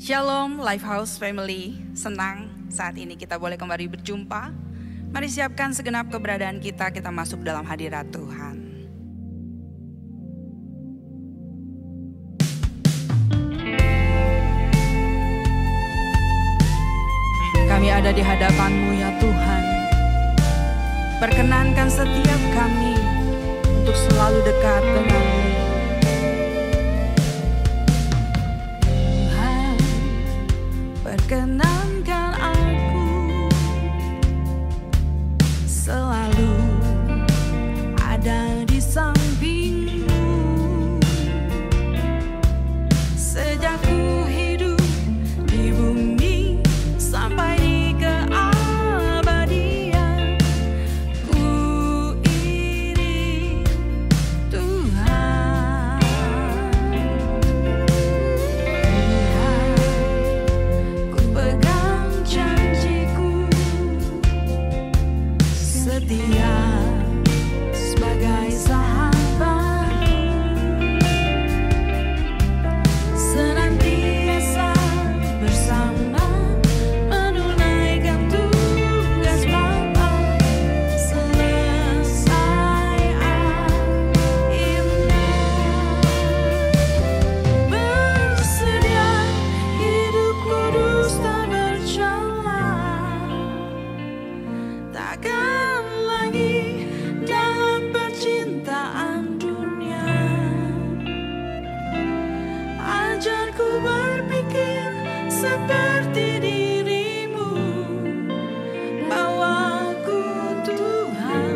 Shalom Lifehouse Family, senang saat ini kita boleh kembali berjumpa. Mari siapkan segenap keberadaan kita masuk dalam hadirat Tuhan. Kami ada di hadapan-Mu ya Tuhan. Perkenankan setiap kami untuk selalu dekat dengan-Mu. Tuhan, perkenankan aku selalu ada di samping-Mu. Sejak ku hidup di bumi sampai di keabadian, ku iri Tuhan. Tuhan, ku pegang janji-Ku setia sebagai sahabat, senantiasa bersama menunaikan tugas Bapa selesai akhirnya. Bersedia hidup kudus tak bercelah, takkan lagi dalam percintaan dunia. Ajarku berpikir seperti diri-Mu, bawaku Tuhan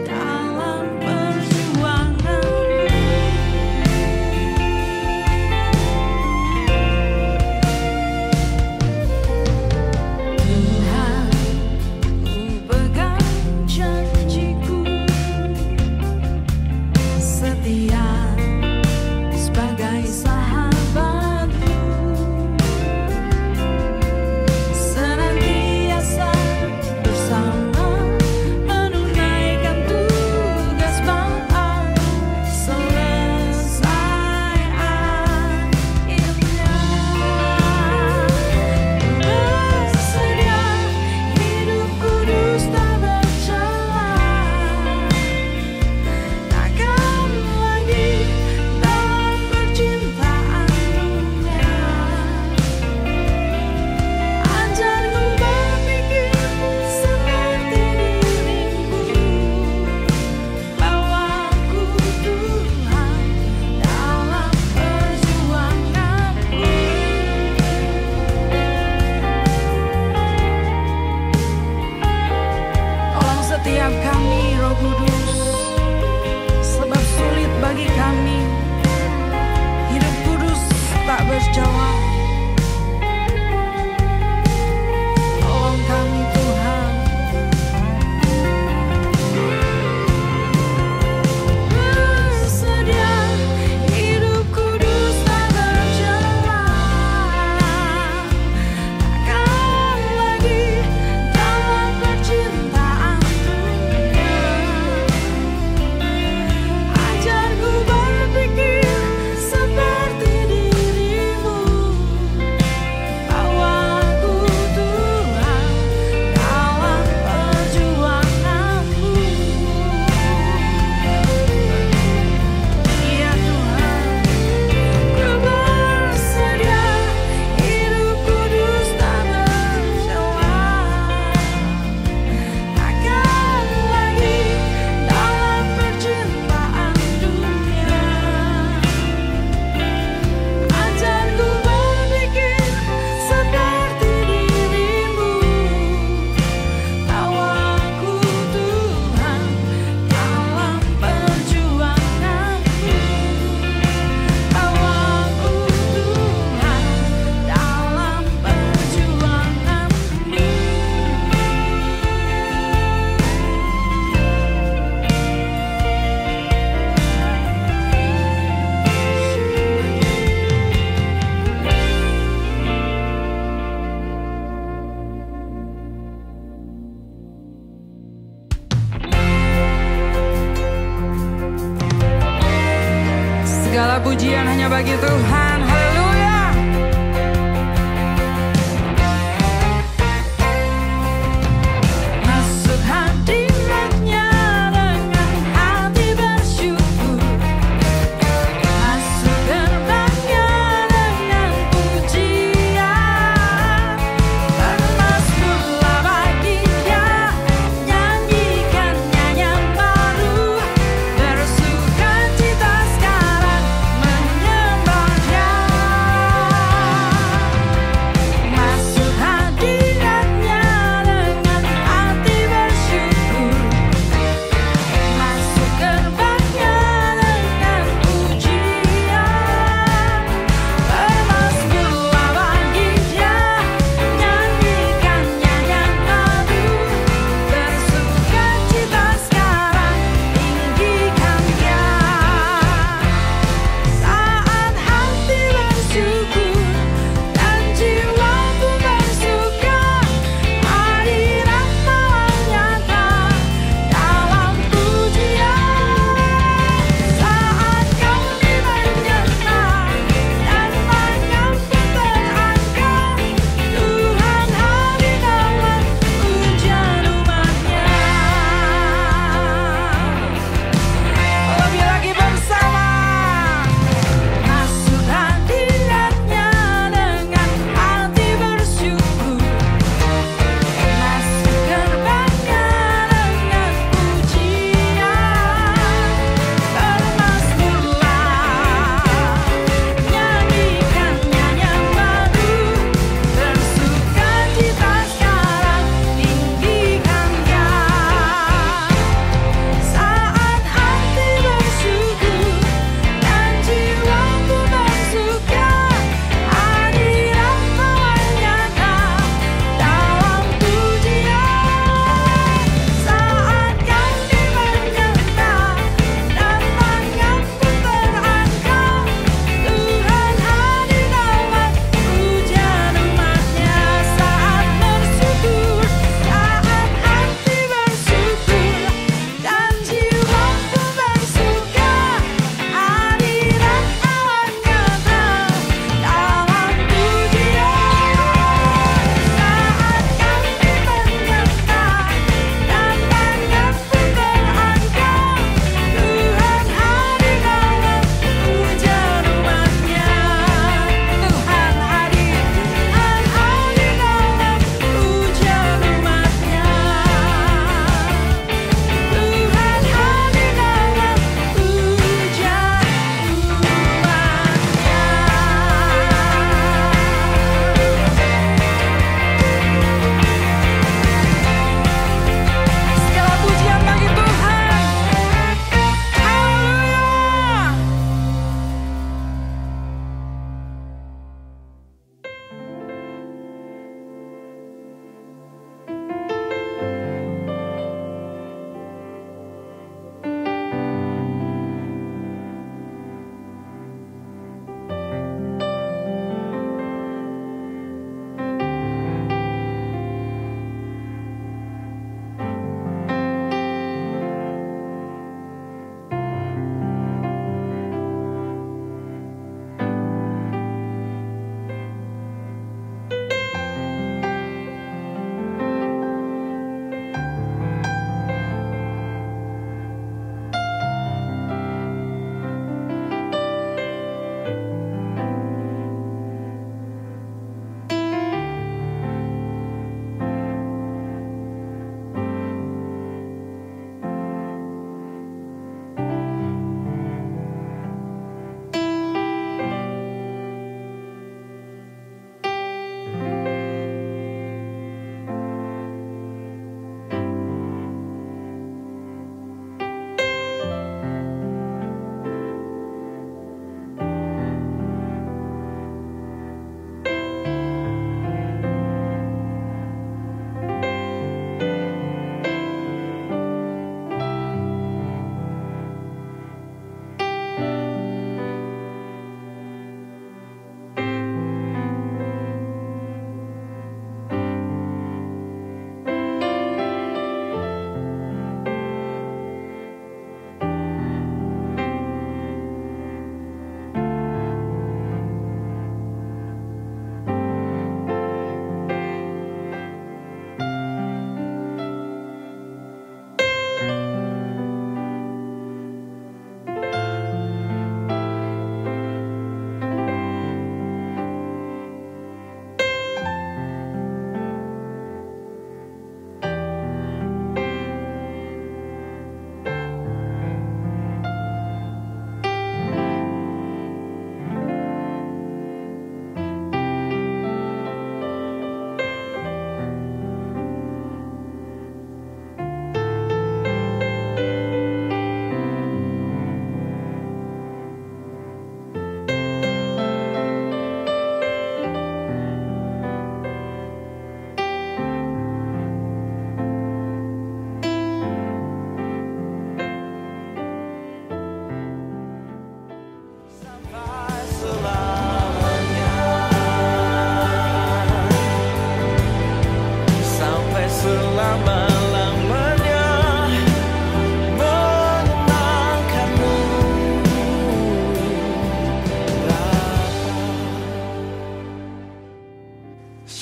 dalam perjuangan-Mu. Tuhan, ku pegang janji-Ku setia sebagai sahabat-Mu, senantiasa bersama menunaikan tugas Bapa selesai akhirnya. Bersedia hidup kudus tak bercelah, takkan lagi dalam percintaan dunia. Ajarku berpikir seperti diri-Mu, bawaku Tuhan dalam perjuangan-Mu. Tolong setiap kami Roh Kudus, sebab sulit bagi kami hidup kudus tak bercelah. Tolong kami Tuhan. Bersedia hidup kudus tak bercelah, takkan lagi dalam percintaan dunia. Ajarku berpikir seperti diri-Mu, bawaku Tuhan dalam perjuangan-Mu. Ya Tuhan, ku bersedia hidup kudus tak bercelah, takkan lagi dalam percintaan dunia. Ajarku berpikir seperti diri-Mu, bawaku Tuhan dalam perjuangan-Mu, bawaku Tuhan dalam perjuangan-Mu. Segala pujian hanya bagi Tuhan. Haleluya.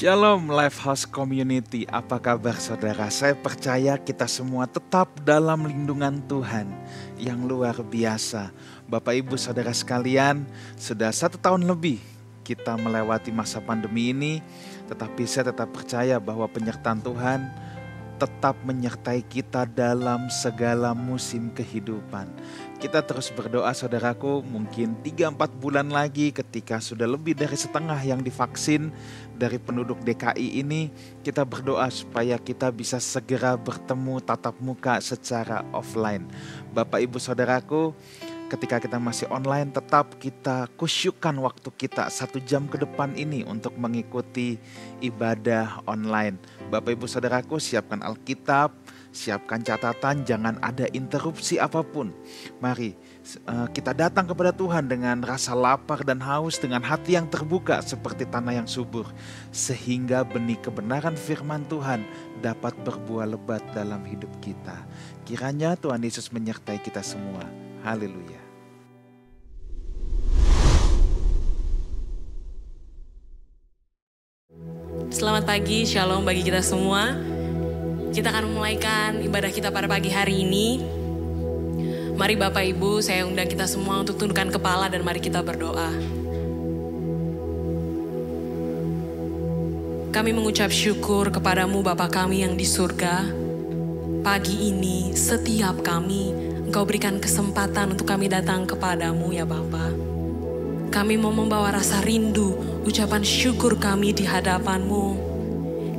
Shalom Lifehouse Community, apa kabar saudara? Saya percaya kita semua tetap dalam lindungan Tuhan yang luar biasa. Bapak Ibu Saudara sekalian, sudah 1 tahun lebih kita melewati masa pandemi ini, tetapi saya tetap percaya bahwa penyertaan Tuhan tetap menyertai kita dalam segala musim kehidupan. Kita terus berdoa saudaraku, mungkin 3-4 bulan lagi ketika sudah lebih dari setengah yang divaksin dari penduduk DKI ini, kita berdoa supaya kita bisa segera bertemu tatap muka secara offline. Bapak Ibu Saudaraku, ketika kita masih online, tetap kita kusyukkan waktu kita 1 jam ke depan ini untuk mengikuti ibadah online. Bapak Ibu Saudaraku, siapkan Alkitab, siapkan catatan, jangan ada interupsi apapun. Mari kita datang kepada Tuhan dengan rasa lapar dan haus, dengan hati yang terbuka seperti tanah yang subur, sehingga benih kebenaran firman Tuhan dapat berbuah lebat dalam hidup kita. Kiranya Tuhan Yesus menyertai kita semua. Haleluya. Selamat pagi, shalom bagi kita semua. Kita akan memulaikan ibadah kita pada pagi hari ini. Mari Bapak Ibu, saya undang kita semua untuk tundukkan kepala dan mari kita berdoa. Kami mengucap syukur kepadamu Bapa kami yang di surga. Pagi ini setiap kami, Engkau berikan kesempatan untuk kami datang kepadamu ya Bapa. Kami mau membawa rasa rindu, ucapan syukur kami di hadapan-Mu.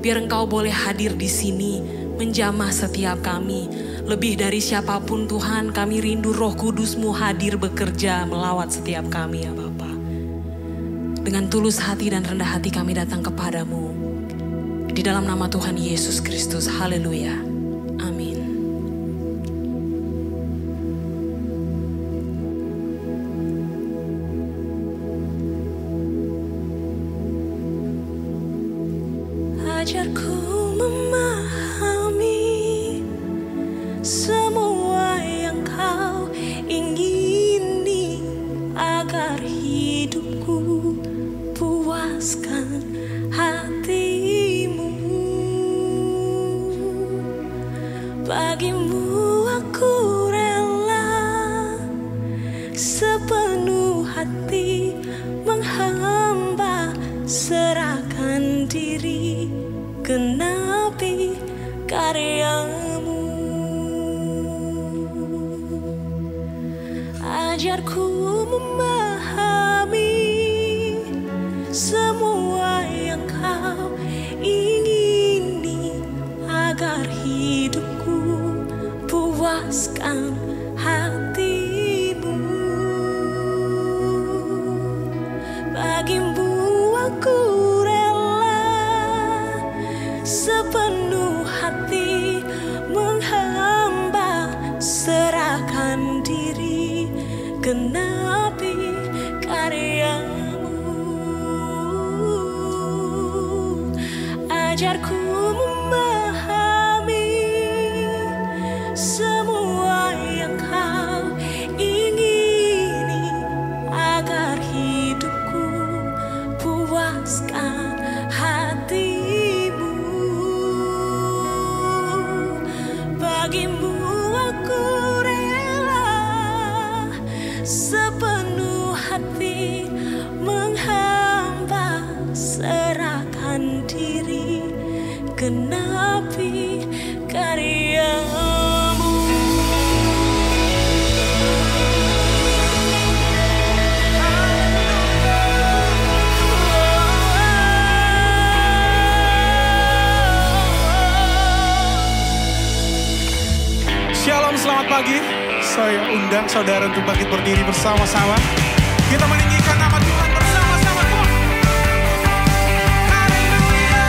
Biar Engkau boleh hadir di sini, menjamah setiap kami. Lebih dari siapapun Tuhan, kami rindu Roh Kudus-Mu hadir bekerja melawat setiap kami ya Bapa. Dengan tulus hati dan rendah hati kami datang kepadamu. Di dalam nama Tuhan Yesus Kristus, haleluya. Amin. Ajarku memahami semua yang Kau ingini, agar hidupku puaskan hati-Mu. Bagimu aku rela sepenuh hati menghamba, serahkan diri genapi karya-Mu. Ajarku memahami semua yang Kau ingini, agar hidupku puaskan hati-Mu. Bagimu aku sepenuh hati menghamba, serahkan diri genapi karyamu. Ajarku memahami semua yang kau ingini, agar hidupku puaskan hatimu. Bagimu aku rela sepenuh hati menghamba, serahkan diri, genapi karyamu. Shalom, selamat pagi. Saya undang saudara untuk bangkit berdiri bersama-sama. Kita meninggikan nama Tuhan bersama-sama. Haleluya.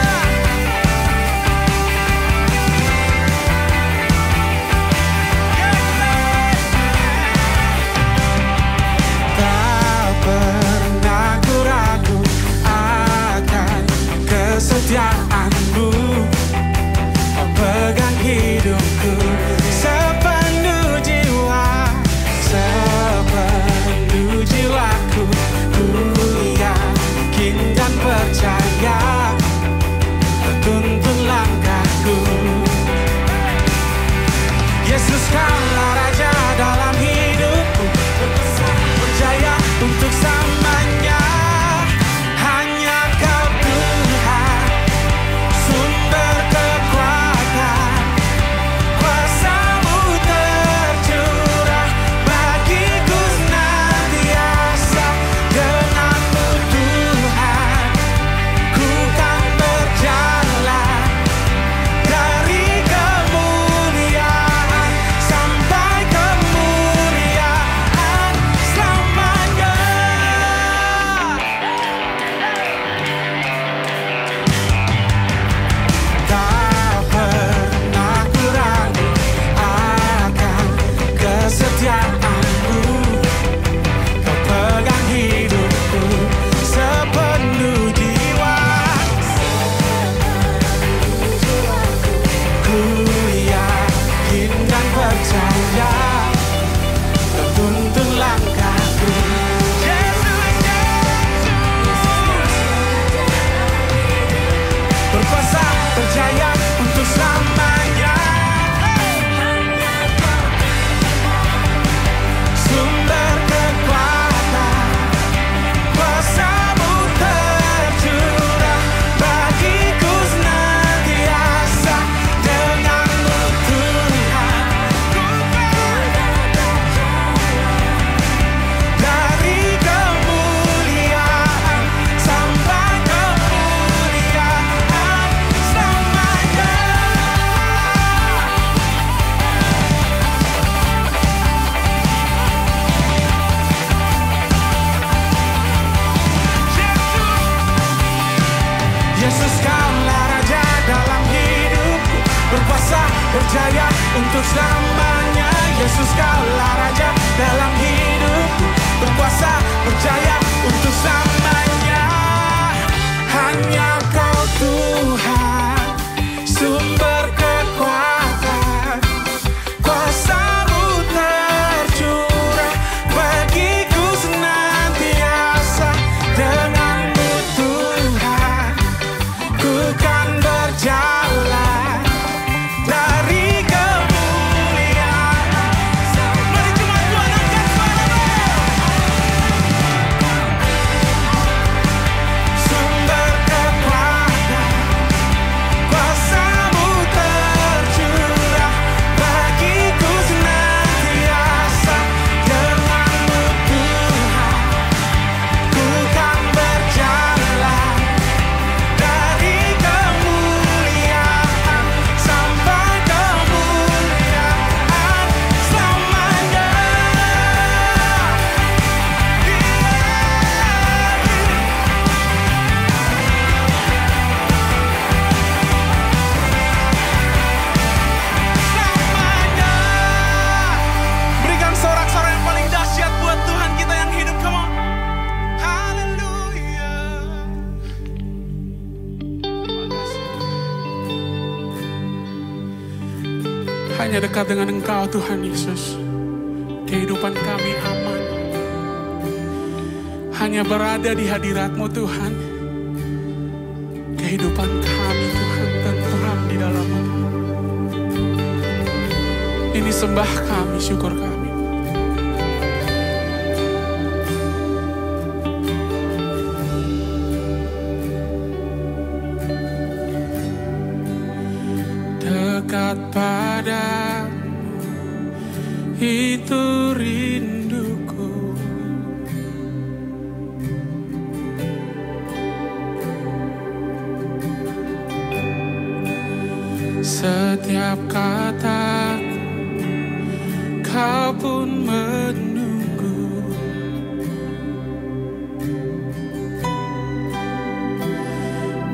Tak pernah ku ragu akan kesetiaanmu. Kau pegang hidupku sepenuh jiwa, sepenuh jiwaku. Ku yakin dan percaya, tuntun langkahku. Yesus, Kaulah Raja dalam hidupku, berjaya untuk selamanya. Hanya Kau Tuhan, sumber kekuatan. Kuasa-Mu tercurah bagiku senantiasa. Denganmu Tuhan, ku kan berjalan dari kemuliaan sampai kemuliaan selamanya. Tak pernah ku ragu akan kesetiaanmu. Kau pegang hidupku sepenuh jiwa. Ku yakin dan percaya, Kau tuntun langkahku. Berkuasa, berjaya untuk selamanya. Sumber kekuatan, kuasa-Mu tercurah bagiku senantiasa. Denganmu Tuhan, dari kemuliaan sampai kemuliaan selamanya. Yesus, Kaulah Raja dalam hidupku, berkuasa, berjaya untuk selamanya. Yesus, Kaulah Raja dalam hidupku, berkuasa, berjaya untuk selamanya. Hanya Kau Tuhan, sumber kekuatan. Kuasa-Mu tercurah bagiku senantiasa. Denganmu Tuhan, ku kan berjalan dari kemuliaan. Mari jemaat Tuhan angkat suara. hanya dekat dengan Engkau Tuhan Yesus, kehidupan kami aman. Hanya berada di hadirat-Mu Tuhan, kehidupan kami Tuhan tentram di dalam-Mu. Ini sembah kami, syukur kami. Dekat padamu, itu rinduku. Setiap kata Kau pun menunggu.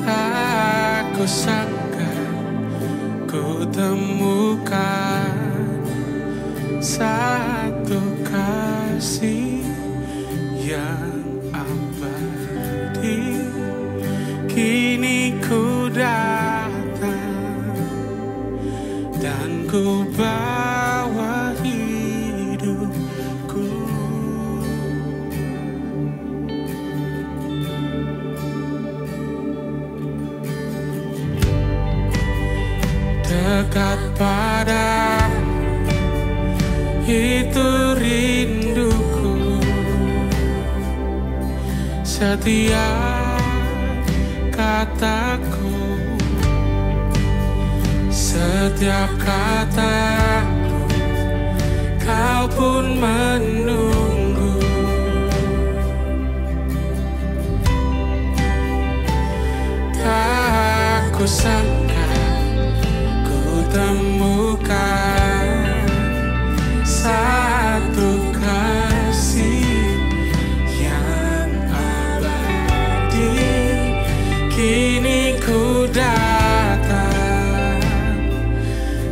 Tak kusangka ku temukan satu kasih yang abadi. Kini ku datang dan ku bawa hidupku. Dekat padamu, itu rinduku. Setiap kataku, setiap kataku, Kau pun menunggu. Tak kusangka ku temukan satu kasih yang abadi. Kini ku datang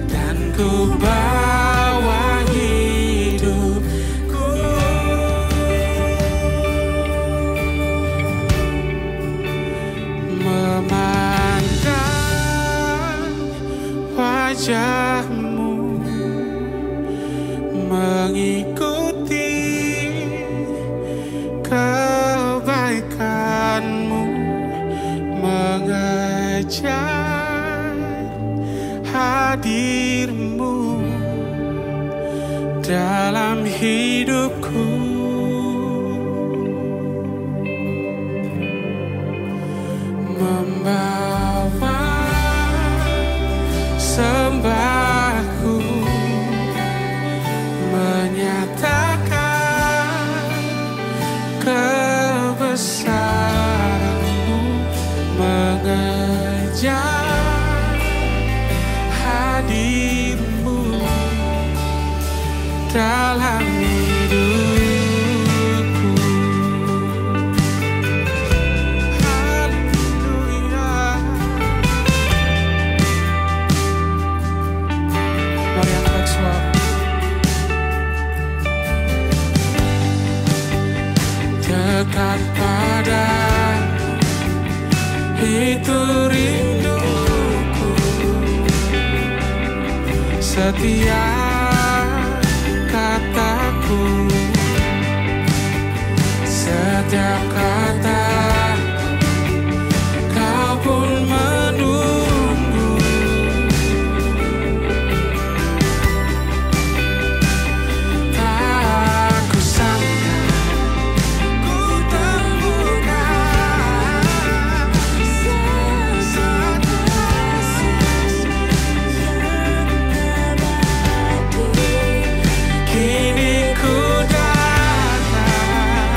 dan ku bawa hidupku. Memandang wajah-Mu, mengikuti kebaikan-Mu, mengejar hadir-Mu dalam hidupku. Membawa sembahku, menyatakan kebesaran-Mu, mengejar hadir-Mu dalam hidupku. Haleluya. Mari angkat suara. Dekat padamu, itu rinduku. Setiap kataku, setiap kataku, Kau pun menunggu. Tak kusangka ku temukan satu kasih yang abadi. Kini ku datang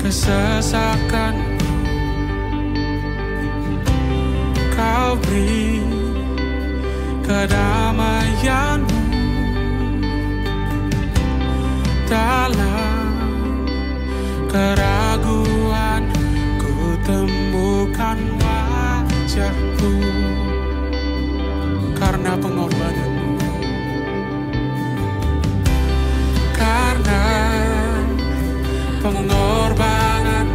kesesakanku. Kau beri kedamaianmu dalam keraguan. Ku temukan wajahmu karena pengorbananmu, karena pengorbanan.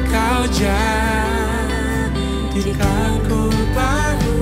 Kau jadikanku baru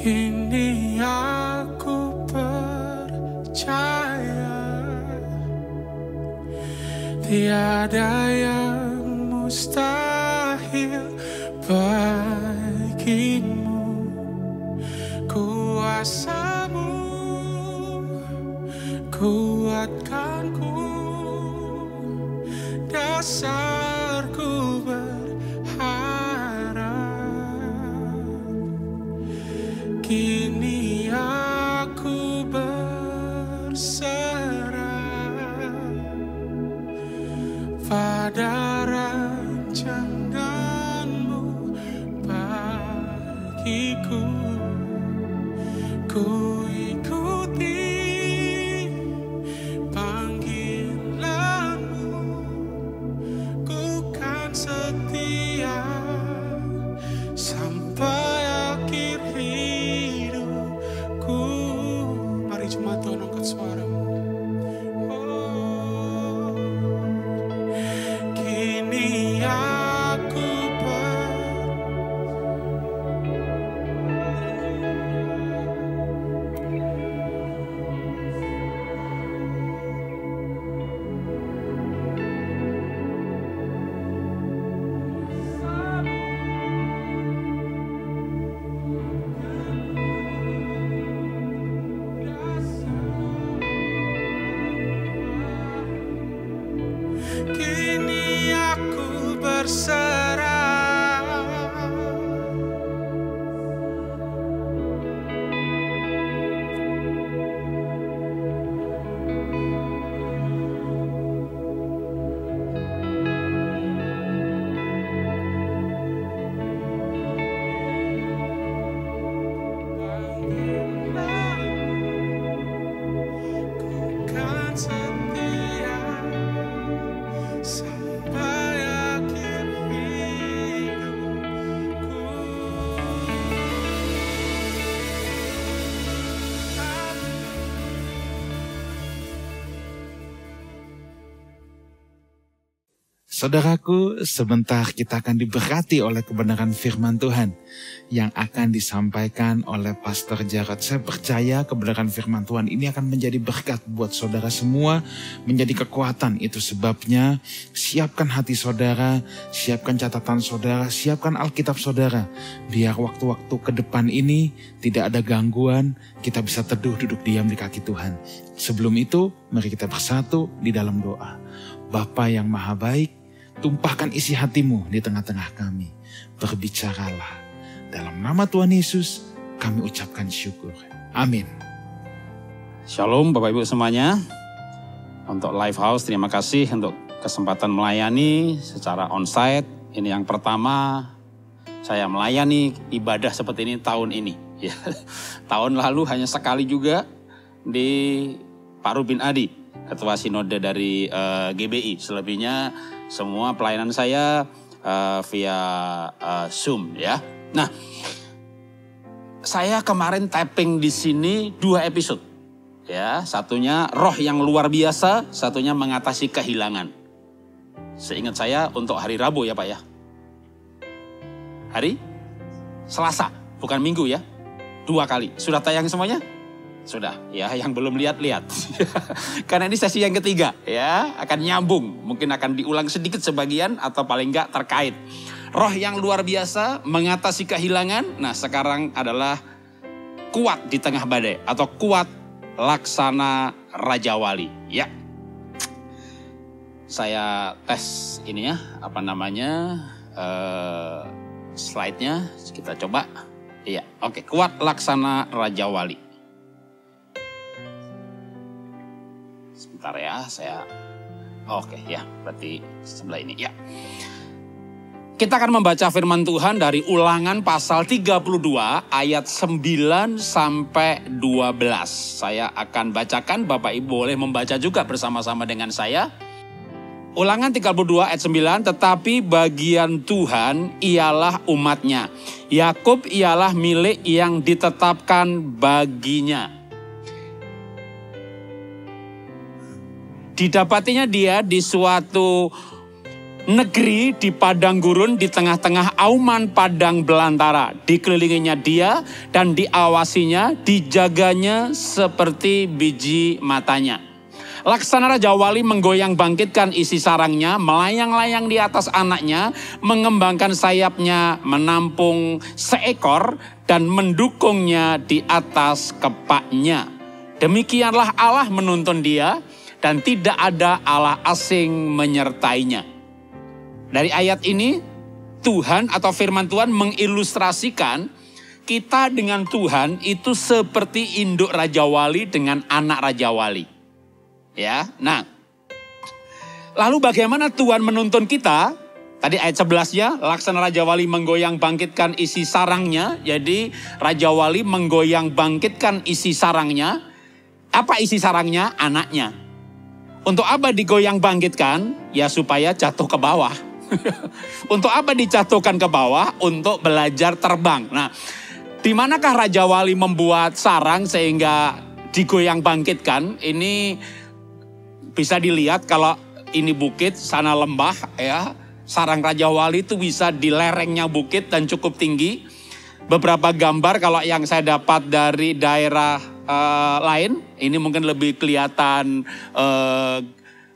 Kini aku percaya tiada yang mustahil bagimu. Kuasamu kuatkanku, dasarku berharap. Kini aku berserah pada rancanganmu bagiku. Ku ikuti panggilanmu, ku kan setia sampai akhir hidupku. Mari jemaat Tuhan angkat suaramu. Oh, kini aku berserah. Ku kan setia sampai akhir hidupku. Saudaraku, sebentar kita akan diberkati oleh kebenaran firman Tuhan yang akan disampaikan oleh Pastor Jarod. Saya percaya kebenaran firman Tuhan ini akan menjadi berkat buat saudara semua, menjadi kekuatan. Itu sebabnya siapkan hati saudara, siapkan catatan saudara, siapkan Alkitab saudara. Biar waktu-waktu ke depan ini tidak ada gangguan, kita bisa teduh duduk diam di kaki Tuhan. Sebelum itu, mari kita bersatu di dalam doa. Bapa yang maha baik, tumpahkan isi hatimu di tengah-tengah kami. Berbicaralah. Dalam nama Tuhan Yesus, kami ucapkan syukur. Amin. Shalom Bapak Ibu semuanya. Untuk Lifehouse, terima kasih untuk kesempatan melayani secara onsite. Ini yang pertama saya melayani ibadah seperti ini tahun ini. Ya. Tahun lalu hanya sekali juga di Pak Rubin Adi, Ketua Sinode dari GBI. Selebihnya semua pelayanan saya via Zoom ya. Nah, saya kemarin tapping di sini 2 episode. Ya, satunya roh yang luar biasa, satunya mengatasi kehilangan. Seingat saya untuk hari Rabu ya Pak ya. Hari Selasa, bukan Minggu ya. 2 kali. Sudah tayang semuanya? Sudah, ya yang belum lihat. Karena ini sesi yang ketiga, ya akan nyambung. Mungkin akan diulang sedikit sebagian atau paling enggak terkait. Roh yang luar biasa mengatasi kehilangan. Nah sekarang adalah kuat di tengah badai atau kuat laksana Raja Wali. Ya, saya tes ini ya, slide-nya kita coba. Iya, oke, kuat laksana Raja Wali. Sebentar ya, oke ya, berarti sebelah ini ya. Kita akan membaca firman Tuhan dari Ulangan pasal 32 ayat 9 sampai 12. Saya akan bacakan, Bapak Ibu boleh membaca juga bersama-sama dengan saya. Ulangan 32 ayat 9, tetapi bagian Tuhan ialah umatnya. Yakub ialah milik yang ditetapkan baginya. Didapatinya dia di suatu negeri di padang gurun di tengah-tengah auman padang belantara. Dikelilinginya dia dan diawasinya, dijaganya seperti biji matanya. Laksana Raja Wali menggoyang bangkitkan isi sarangnya, melayang-layang di atas anaknya, mengembangkan sayapnya, menampung seekor dan mendukungnya di atas kepaknya. Demikianlah Allah menuntun dia dan tidak ada Allah asing menyertainya. Dari ayat ini, Tuhan atau firman Tuhan mengilustrasikan kita dengan Tuhan itu seperti induk Raja Wali dengan anak Raja Wali. Ya, nah, lalu bagaimana Tuhan menuntun kita? Tadi ayat 11-nya, laksana Raja Wali menggoyang bangkitkan isi sarangnya. Jadi Raja Wali menggoyang bangkitkan isi sarangnya. Apa isi sarangnya? Anaknya. Untuk apa digoyang bangkitkan? Ya supaya jatuh ke bawah. Untuk apa dijatuhkan ke bawah? Untuk belajar terbang. Nah, di manakah Raja Wali membuat sarang sehingga digoyang bangkitkan? Ini bisa dilihat kalau ini bukit, sana lembah ya. Sarang Raja Wali itu bisa di lerengnya bukit dan cukup tinggi. Beberapa gambar kalau yang saya dapat dari daerah lain, ini mungkin lebih kelihatan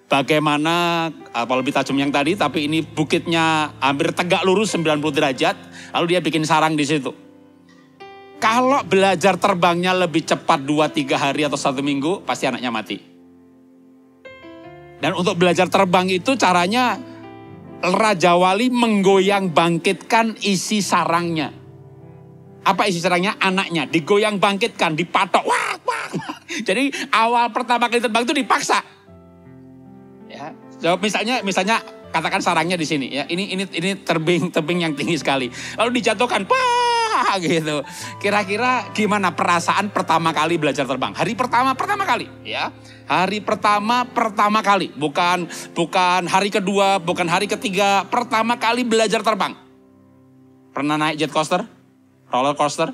bagaimana lebih tajam yang tadi, tapi ini bukitnya hampir tegak lurus 90 derajat, lalu dia bikin sarang di situ. Kalau belajar terbangnya lebih cepat 2-3 hari atau 1 minggu, pasti anaknya mati. Dan untuk belajar terbang itu caranya Raja Wali menggoyang bangkitkan isi sarangnya. Apa isi sarangnya? Anaknya. Digoyang bangkitkan, dipatok. Wah, wah, wah. Jadi awal pertama kali terbang itu dipaksa. Ya, misalnya katakan sarangnya di sini ya. Ini tebing yang tinggi sekali. Lalu dijatuhkan, wah gitu. Kira-kira gimana perasaan pertama kali belajar terbang? Hari pertama kali ya. Hari pertama kali, bukan hari kedua, bukan hari ketiga, pertama kali belajar terbang. Pernah naik jet coaster, roller coaster,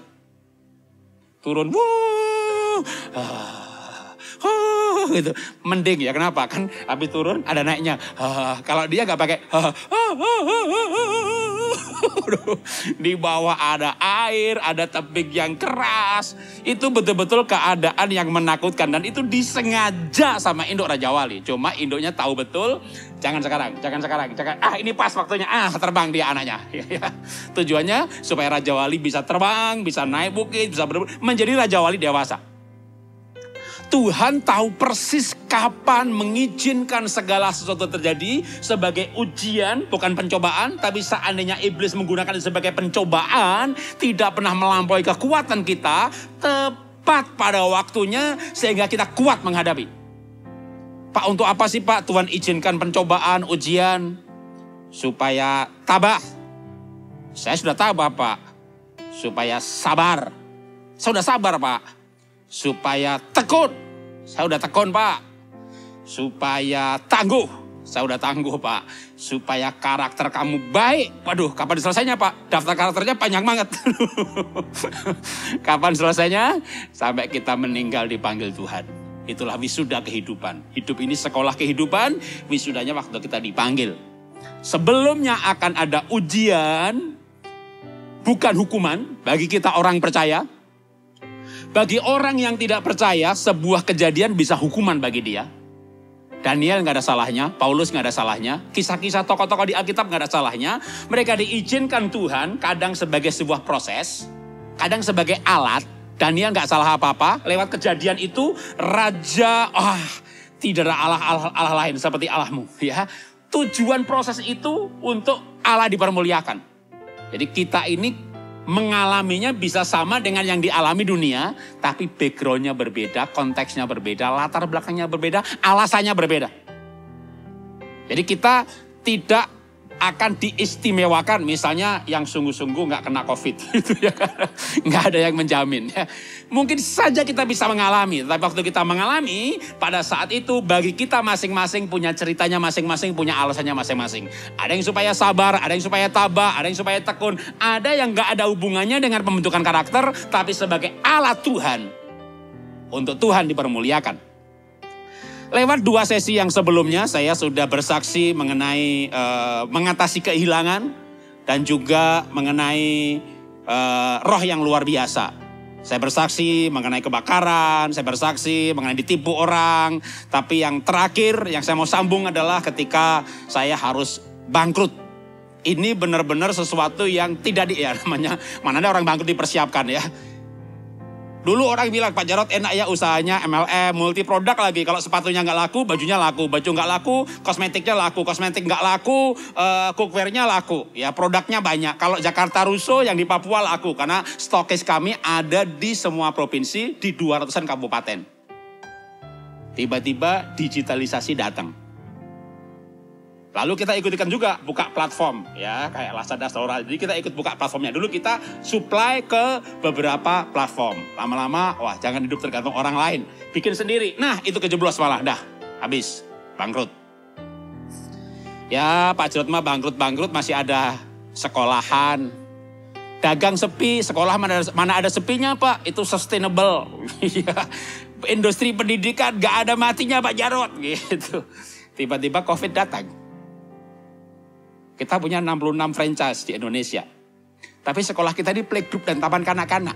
turun, gitu, mending ya. Kenapa? Kan habis turun ada naiknya. Kalau dia nggak pakai, di bawah ada air, ada tebing yang keras. Itu betul-betul keadaan yang menakutkan. Dan itu disengaja sama induk Raja Wali. Cuma induknya tahu betul, jangan sekarang. Ini pas waktunya, terbang dia anaknya. Tujuannya supaya Raja Wali bisa terbang, bisa naik bukit, bisa menjadi Raja Wali dewasa. Tuhan tahu persis kapan mengizinkan segala sesuatu terjadi sebagai ujian, bukan pencobaan. Tapi seandainya iblis menggunakan itu sebagai pencobaan, tidak pernah melampaui kekuatan kita, tepat pada waktunya sehingga kita kuat menghadapi. Pak, untuk apa sih Pak Tuhan izinkan pencobaan, ujian? Supaya tabah. Saya sudah tabah Pak. Supaya sabar. Saya sudah sabar Pak. Supaya tekun, saya udah tekun Pak. Supaya tangguh, saya udah tangguh Pak. Supaya karakter kamu baik. Waduh, kapan selesainya Pak? Daftar karakternya panjang banget. Kapan selesainya? Sampai kita meninggal dipanggil Tuhan. Itulah wisuda kehidupan. Hidup ini sekolah kehidupan, wisudanya waktu kita dipanggil. Sebelumnya akan ada ujian, bukan hukuman bagi kita orang percaya. Bagi orang yang tidak percaya, sebuah kejadian bisa hukuman bagi dia. Daniel nggak ada salahnya, Paulus nggak ada salahnya, kisah-kisah tokoh-tokoh di Alkitab nggak ada salahnya. Mereka diizinkan Tuhan, kadang sebagai sebuah proses, kadang sebagai alat. Daniel nggak salah apa-apa, lewat kejadian itu, raja, tidak ada Allah lain seperti Allahmu. Ya, tujuan proses itu untuk Allah dipermuliakan. Jadi kita ini mengalaminya bisa sama dengan yang dialami dunia, tapi backgroundnya berbeda, konteksnya berbeda, latar belakangnya berbeda, alasannya berbeda. Jadi kita tidak akan diistimewakan, misalnya yang sungguh-sungguh nggak kena COVID, gitu ya kan? Nggak ada yang menjamin. Ya. Mungkin saja kita bisa mengalami, tapi waktu kita mengalami, pada saat itu bagi kita masing-masing punya ceritanya masing-masing, punya alasannya masing-masing. Ada yang supaya sabar, ada yang supaya tabah, ada yang supaya tekun, ada yang nggak ada hubungannya dengan pembentukan karakter, tapi sebagai alat Tuhan untuk Tuhan dipermuliakan. Lewat 2 sesi yang sebelumnya saya sudah bersaksi mengenai mengatasi kehilangan dan juga mengenai roh yang luar biasa. Saya bersaksi mengenai kebakaran, saya bersaksi mengenai ditipu orang. Tapi yang terakhir yang saya mau sambung adalah ketika saya harus bangkrut. Ini benar-benar sesuatu yang tidak namanya, mana ada orang bangkrut dipersiapkan ya. Dulu orang bilang, Pak Jarod enak ya usahanya MLM, multi produk lagi. Kalau sepatunya nggak laku, bajunya laku. Baju nggak laku, kosmetiknya laku. Kosmetik nggak laku, cookware-nya laku. Ya produknya banyak. Kalau Jakarta Russo yang di Papua laku. Karena stokis kami ada di semua provinsi, di 200-an kabupaten. Tiba-tiba digitalisasi datang. Lalu kita ikut-ikutan juga buka platform ya kayak Lazada, Store. Jadi kita ikut buka platformnya. Dulu kita supply ke beberapa platform. Lama-lama wah jangan hidup tergantung orang lain. Bikin sendiri. Nah itu kejeblos malah dah. Habis. Bangkrut. Ya Pak Jarod mah bangkrut masih ada sekolahan. Dagang sepi, sekolah mana ada sepinya Pak. Itu sustainable. Industri pendidikan gak ada matinya Pak Jarod. Gitu. Tiba-tiba COVID datang. Kita punya 66 franchise di Indonesia. Tapi sekolah kita di playgroup dan taman kanak-kanak.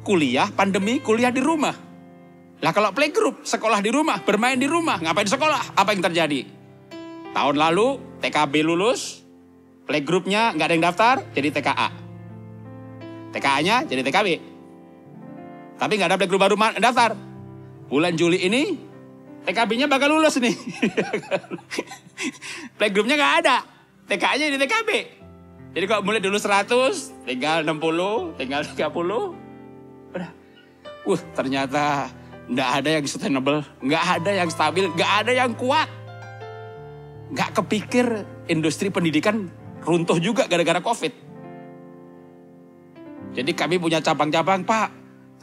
Kuliah, pandemi, kuliah di rumah. Lah kalau playgroup, sekolah di rumah, bermain di rumah. Ngapain sekolah? Apa yang terjadi? Tahun lalu, TKB lulus. Playgroupnya nggak ada yang daftar, jadi TKA. TKA-nya jadi TKB. Tapi nggak ada playgroup baru daftar. Bulan Juli ini, TKB-nya bakal lulus nih. Playgroup-nya nggak ada. TKA-nya di TKB. Jadi kalau mulai dulu 100, tinggal 60, tinggal 30. Udah. Ternyata nggak ada yang sustainable, nggak ada yang stabil, nggak ada yang kuat. Nggak kepikir industri pendidikan runtuh juga gara-gara COVID. Jadi kami punya cabang-cabang, Pak.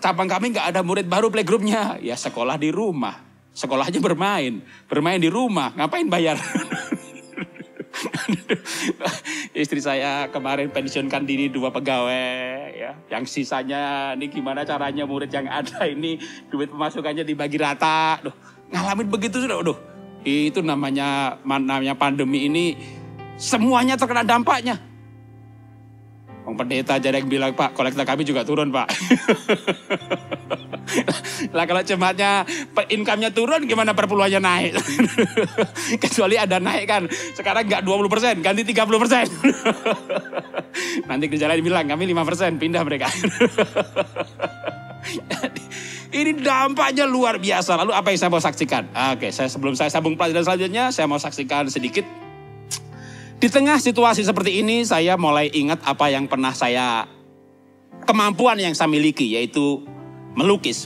Cabang kami nggak ada murid baru playgroup-nya. Ya sekolah di rumah. Sekolahnya bermain di rumah, ngapain bayar? Istri saya kemarin pensiunkan diri 2 pegawai, ya. Yang sisanya, ini gimana caranya murid yang ada ini duit pemasukannya dibagi rata. Duh, ngalamin begitu sudah, itu namanya pandemi ini semuanya terkena dampaknya. Pendeta aja yang bilang, Pak, kolektor kami juga turun, Pak. Lah kalau jemaatnya income-nya turun, gimana perpuluhannya naik? Kecuali ada naik kan. Sekarang nggak 20%, ganti 30%. Nanti di jalan bilang, kami 5%, pindah mereka. Ini dampaknya luar biasa. Lalu apa yang saya mau saksikan? Oke, sebelum saya sambung pelajaran selanjutnya, saya mau saksikan sedikit. Di tengah situasi seperti ini, saya mulai ingat apa yang pernah kemampuan yang saya miliki, yaitu melukis.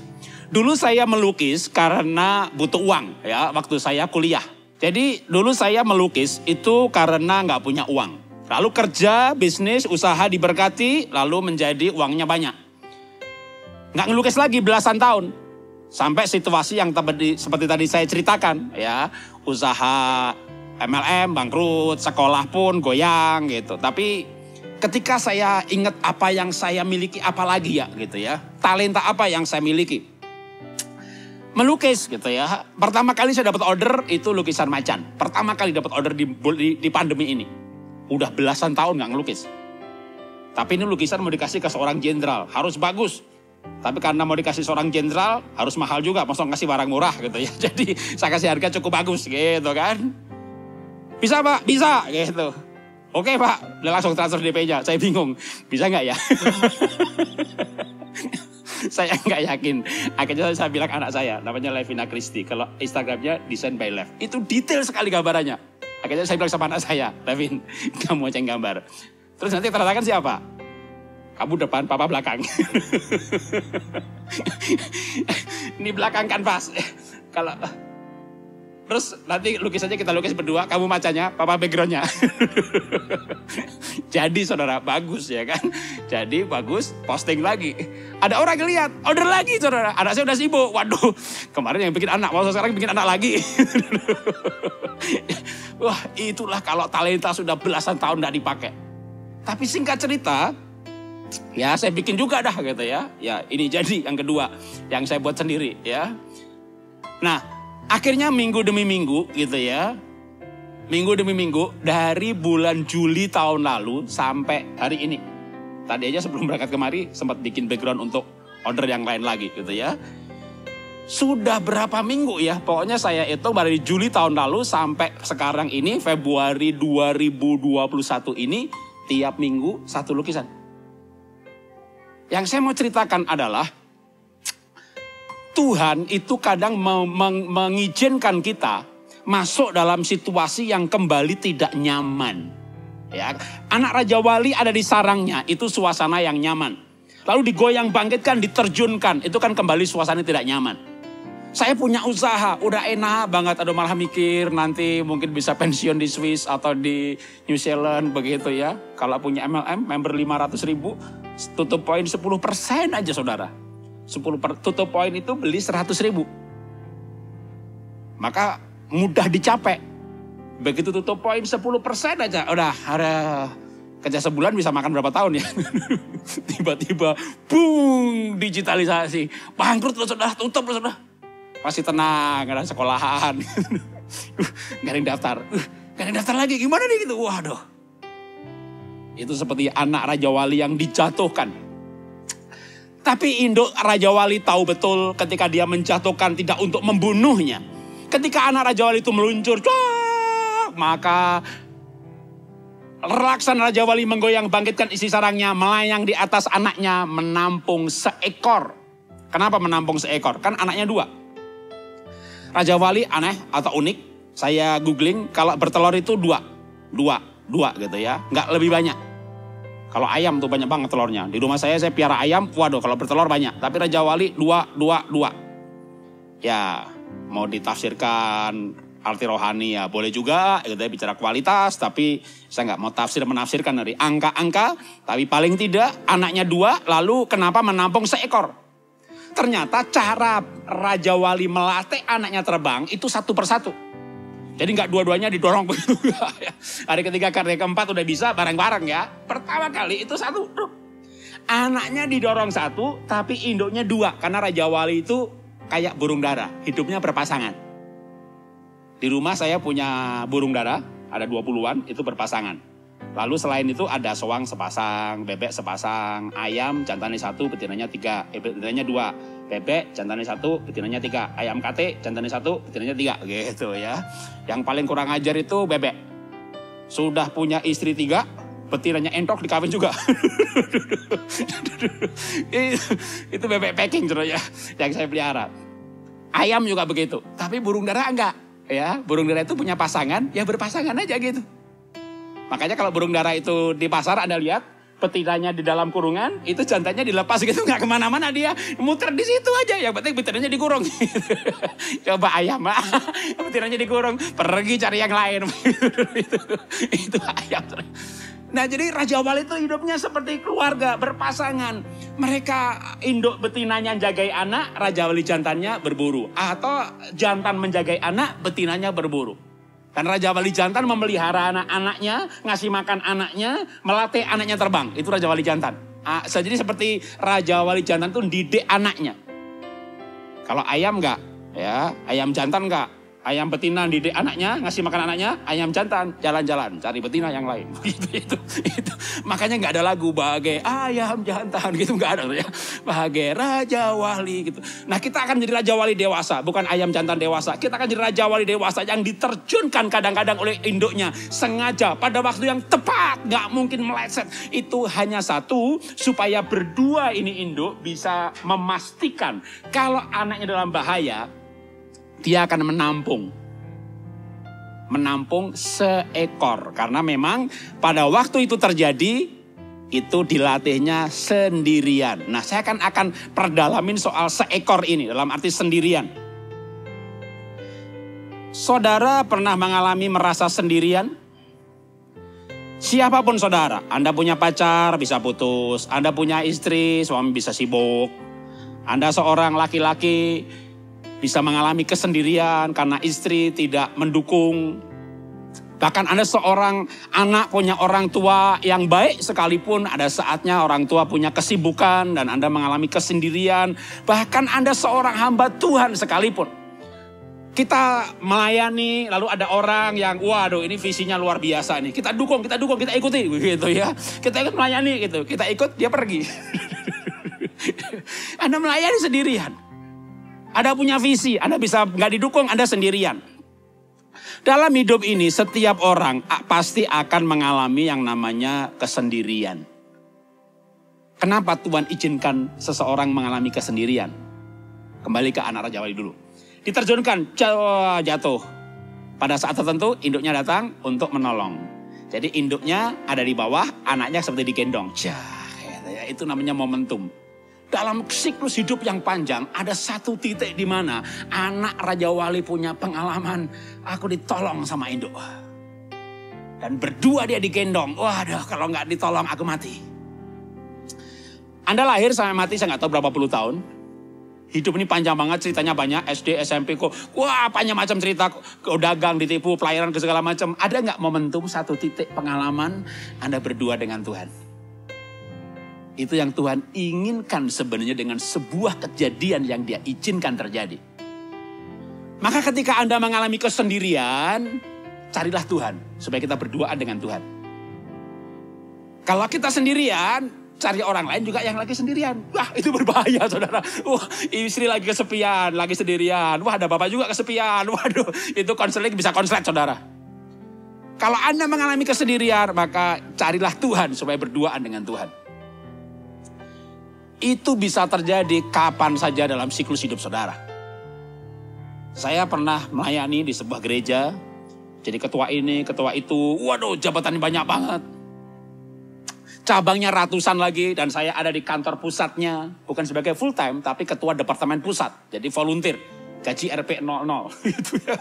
Dulu saya melukis karena butuh uang, ya, waktu saya kuliah. Jadi dulu saya melukis itu karena nggak punya uang. Lalu kerja, bisnis, usaha diberkati, lalu menjadi uangnya banyak. Nggak ngelukis lagi belasan tahun. Sampai situasi yang seperti tadi saya ceritakan, ya, usaha MLM, bangkrut, sekolah pun goyang gitu. Tapi ketika saya ingat apa yang saya miliki, apa lagi ya gitu ya. Talenta apa yang saya miliki. Melukis gitu ya. Pertama kali saya dapat order itu lukisan macan. Pertama kali dapat order di pandemi ini. Udah belasan tahun gak ngelukis. Tapi ini lukisan mau dikasih ke seorang jenderal. Harus bagus. Tapi karena mau dikasih seorang jenderal harus mahal juga. Maksudnya ngasih barang murah gitu ya. Jadi saya kasih harga cukup bagus gitu kan. Bisa Pak, bisa gitu. Oke Pak, udah langsung transfer DP-nya. Saya bingung, bisa nggak ya? Saya nggak yakin. Akhirnya saya bilang anak saya, namanya Levina Christy. Kalau Instagramnya Design by Lev. Itu detail sekali gambarannya. Akhirnya saya bilang sama anak saya, Levin, kamu ceng gambar. Terus nanti ternyata siapa? Kamu depan, papa belakang. Ini belakang kan pas. Kalau terus nanti lukisannya kita lukis berdua, kamu macanya, papa backgroundnya. Jadi saudara, bagus ya kan. Jadi bagus, posting lagi. Ada orang yang lihat, order lagi saudara. Anak saya udah sibuk, waduh. Kemarin yang bikin anak, mau sekarang bikin anak lagi. Wah itulah kalau talenta sudah belasan tahun gak dipakai. Tapi singkat cerita, ya saya bikin juga dah gitu ya. Ya ini jadi yang kedua, yang saya buat sendiri ya. Nah, Akhirnya minggu demi minggu gitu ya. Minggu demi minggu dari bulan Juli tahun lalu sampai hari ini. Tadi aja sebelum berangkat kemari sempat bikin background untuk order yang lain lagi gitu ya. Sudah berapa minggu ya, pokoknya saya hitung dari Juli tahun lalu sampai sekarang ini Februari 2021 ini tiap minggu satu lukisan. Yang saya mau ceritakan adalah Tuhan itu kadang mengizinkan kita masuk dalam situasi yang kembali tidak nyaman. Ya, anak Raja Wali ada di sarangnya, itu suasana yang nyaman. Lalu digoyang bangkitkan, diterjunkan, itu kan kembali suasana tidak nyaman. Saya punya usaha, udah enak banget, aduh malah mikir nanti mungkin bisa pensiun di Swiss atau di New Zealand begitu ya. Kalau punya MLM, member 500.000, tutup poin 10% aja saudara. Tutup poin itu beli 100.000. Maka mudah dicapai. Begitu tutup poin 10% aja, udah ada kerja sebulan bisa makan berapa tahun ya. Tiba-tiba, boom, digitalisasi. Bangkrut loh saudara, tutup loh saudara. Masih tenang, ada sekolahan. Gak ada yang daftar. Gak ada yang daftar lagi, gimana nih gitu. Waduh. Itu seperti anak Raja Wali yang dijatuhkan. Tapi induk Raja Wali tahu betul ketika dia menjatuhkan tidak untuk membunuhnya. Ketika anak Raja Wali itu meluncur, maka raksasa Raja Wali menggoyang bangkitkan isi sarangnya, melayang di atas anaknya, menampung seekor. Kenapa menampung seekor? Kan anaknya 2. Raja Wali aneh atau unik, saya googling kalau bertelur itu 2 gitu ya, nggak lebih banyak. Kalau ayam tuh banyak banget telurnya. Di rumah saya piara ayam, waduh kalau bertelur banyak. Tapi Raja Wali 2. Ya mau ditafsirkan arti rohani ya boleh juga, gitu ya, bicara kualitas. Tapi saya nggak mau menafsirkan dari angka-angka. Tapi paling tidak anaknya 2, lalu kenapa menampung seekor? Ternyata cara Raja Wali melatih anaknya terbang itu satu persatu. Jadi nggak dua-duanya didorong begitu. Hari ketiga, hari keempat udah bisa bareng-bareng ya. Pertama kali itu satu. Anaknya didorong satu, tapi induknya 2. Karena Raja Wali itu kayak burung dara, hidupnya berpasangan. Di rumah saya punya burung dara, ada 20-an, itu berpasangan. Lalu selain itu ada soang sepasang, bebek sepasang, ayam jantannya 1, betinanya 3, betinanya 2, bebek jantannya 1, betinanya 3, ayam kate jantannya 1, betinanya 3, gitu ya. Yang paling kurang ajar itu bebek. Sudah punya istri 3, betinanya entok dikawin juga. Itu bebek packing ya, yang saya pelihara. Ayam juga begitu, tapi burung dara enggak. Ya, burung dara itu punya pasangan, ya berpasangan aja gitu. Makanya kalau burung dara itu di pasar Anda lihat betinanya di dalam kurungan, itu jantannya dilepas gitu, nggak kemana-mana dia, muter di situ aja. Yang penting betinanya dikurung. Coba ayam, betinanya dikurung, pergi cari yang lain. itu ayam. Nah jadi Raja Wali itu hidupnya seperti keluarga, berpasangan. Mereka induk betinanya jagai anak, Raja Wali jantannya berburu. Atau jantan menjagai anak, betinanya berburu. Dan Raja Wali jantan memelihara anak-anaknya, ngasih makan anaknya, melatih anaknya terbang. Itu Raja Wali jantan. Jadi seperti Raja Wali jantan itu didik anaknya. Kalau ayam enggak, ya ayam jantan enggak. Ayam betina didik anaknya, ngasih makan anaknya, ayam jantan jalan-jalan cari betina yang lain. Itu. Makanya nggak ada lagu bahagia ayam jantan gitu, nggak ada ya. Bahagia Raja Wali gitu. Nah kita akan jadi Raja Wali dewasa, bukan ayam jantan dewasa. Kita akan jadi Raja Wali dewasa yang diterjunkan kadang-kadang oleh induknya sengaja pada waktu yang tepat, nggak mungkin meleset. Itu hanya satu, supaya berdua ini induk bisa memastikan kalau anaknya dalam bahaya, dia akan menampung seekor. Karena memang pada waktu itu terjadi, itu dilatihnya sendirian. Nah saya akan perdalamin soal seekor ini dalam arti sendirian. Saudara pernah mengalami merasa sendirian? Siapapun saudara, Anda punya pacar bisa putus, Anda punya istri, suami bisa sibuk, Anda seorang laki-laki bisa mengalami kesendirian karena istri tidak mendukung. Bahkan Anda seorang anak punya orang tua yang baik sekalipun, ada saatnya orang tua punya kesibukan dan Anda mengalami kesendirian. Bahkan Anda seorang hamba Tuhan sekalipun. Kita melayani, lalu ada orang yang, waduh ini visinya luar biasa nih. Kita dukung, kita ikuti gitu ya. Kita ikut melayani gitu, kita ikut, dia pergi. Anda melayani sendirian. Anda punya visi, Anda bisa nggak didukung, Anda sendirian. Dalam hidup ini setiap orang pasti akan mengalami yang namanya kesendirian. Kenapa Tuhan izinkan seseorang mengalami kesendirian? Kembali ke anak Raja Wali dulu. Diterjunkan, jatuh. Pada saat tertentu induknya datang untuk menolong. Jadi induknya ada di bawah, anaknya seperti digendong. Itu namanya momentum. Dalam siklus hidup yang panjang ada satu titik di mana anak Raja Wali punya pengalaman, aku ditolong sama induk. Dan berdua dia digendong. Waduh, kalau nggak ditolong aku mati. Anda lahir sampai mati saya nggak tahu berapa puluh tahun. Hidup ini panjang banget, ceritanya banyak, SD, SMP, wah banyak macam cerita, dagang, ditipu, pelayanan, ke segala macam. Ada nggak momentum satu titik pengalaman Anda berdua dengan Tuhan? Itu yang Tuhan inginkan sebenarnya dengan sebuah kejadian yang dia izinkan terjadi. Maka ketika Anda mengalami kesendirian, carilah Tuhan, supaya kita berduaan dengan Tuhan. Kalau kita sendirian, cari orang lain juga yang lagi sendirian. Wah itu berbahaya saudara. Wah istri lagi kesepian, lagi sendirian. Wah ada bapak juga kesepian. Waduh itu konseling bisa konslet saudara. Kalau Anda mengalami kesendirian maka carilah Tuhan supaya berduaan dengan Tuhan. Itu bisa terjadi kapan saja dalam siklus hidup saudara. Saya pernah melayani di sebuah gereja. Jadi ketua ini, ketua itu. Waduh jabatannya banyak banget. Cabangnya ratusan lagi dan saya ada di kantor pusatnya. Bukan sebagai full time tapi ketua departemen pusat. Jadi volunteer. Gaji RP 00 gitu ya.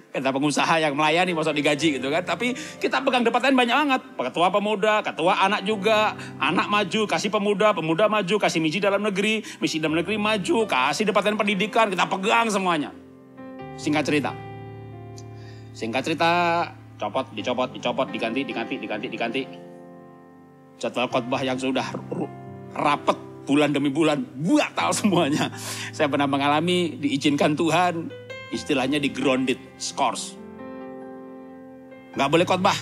Kita pengusaha yang melayani masuk digaji gitu kan. Tapi kita pegang departemen banyak banget. Ketua pemuda, ketua anak juga. Anak maju, kasih pemuda, pemuda maju. Kasih misi dalam negeri maju. Kasih departemen pendidikan, kita pegang semuanya. Singkat cerita, dicopot, diganti. Jadwal khotbah yang sudah rapet bulan demi bulan, batal semuanya. Saya pernah mengalami diizinkan Tuhan, istilahnya di grounded, scores. Nggak boleh khotbah,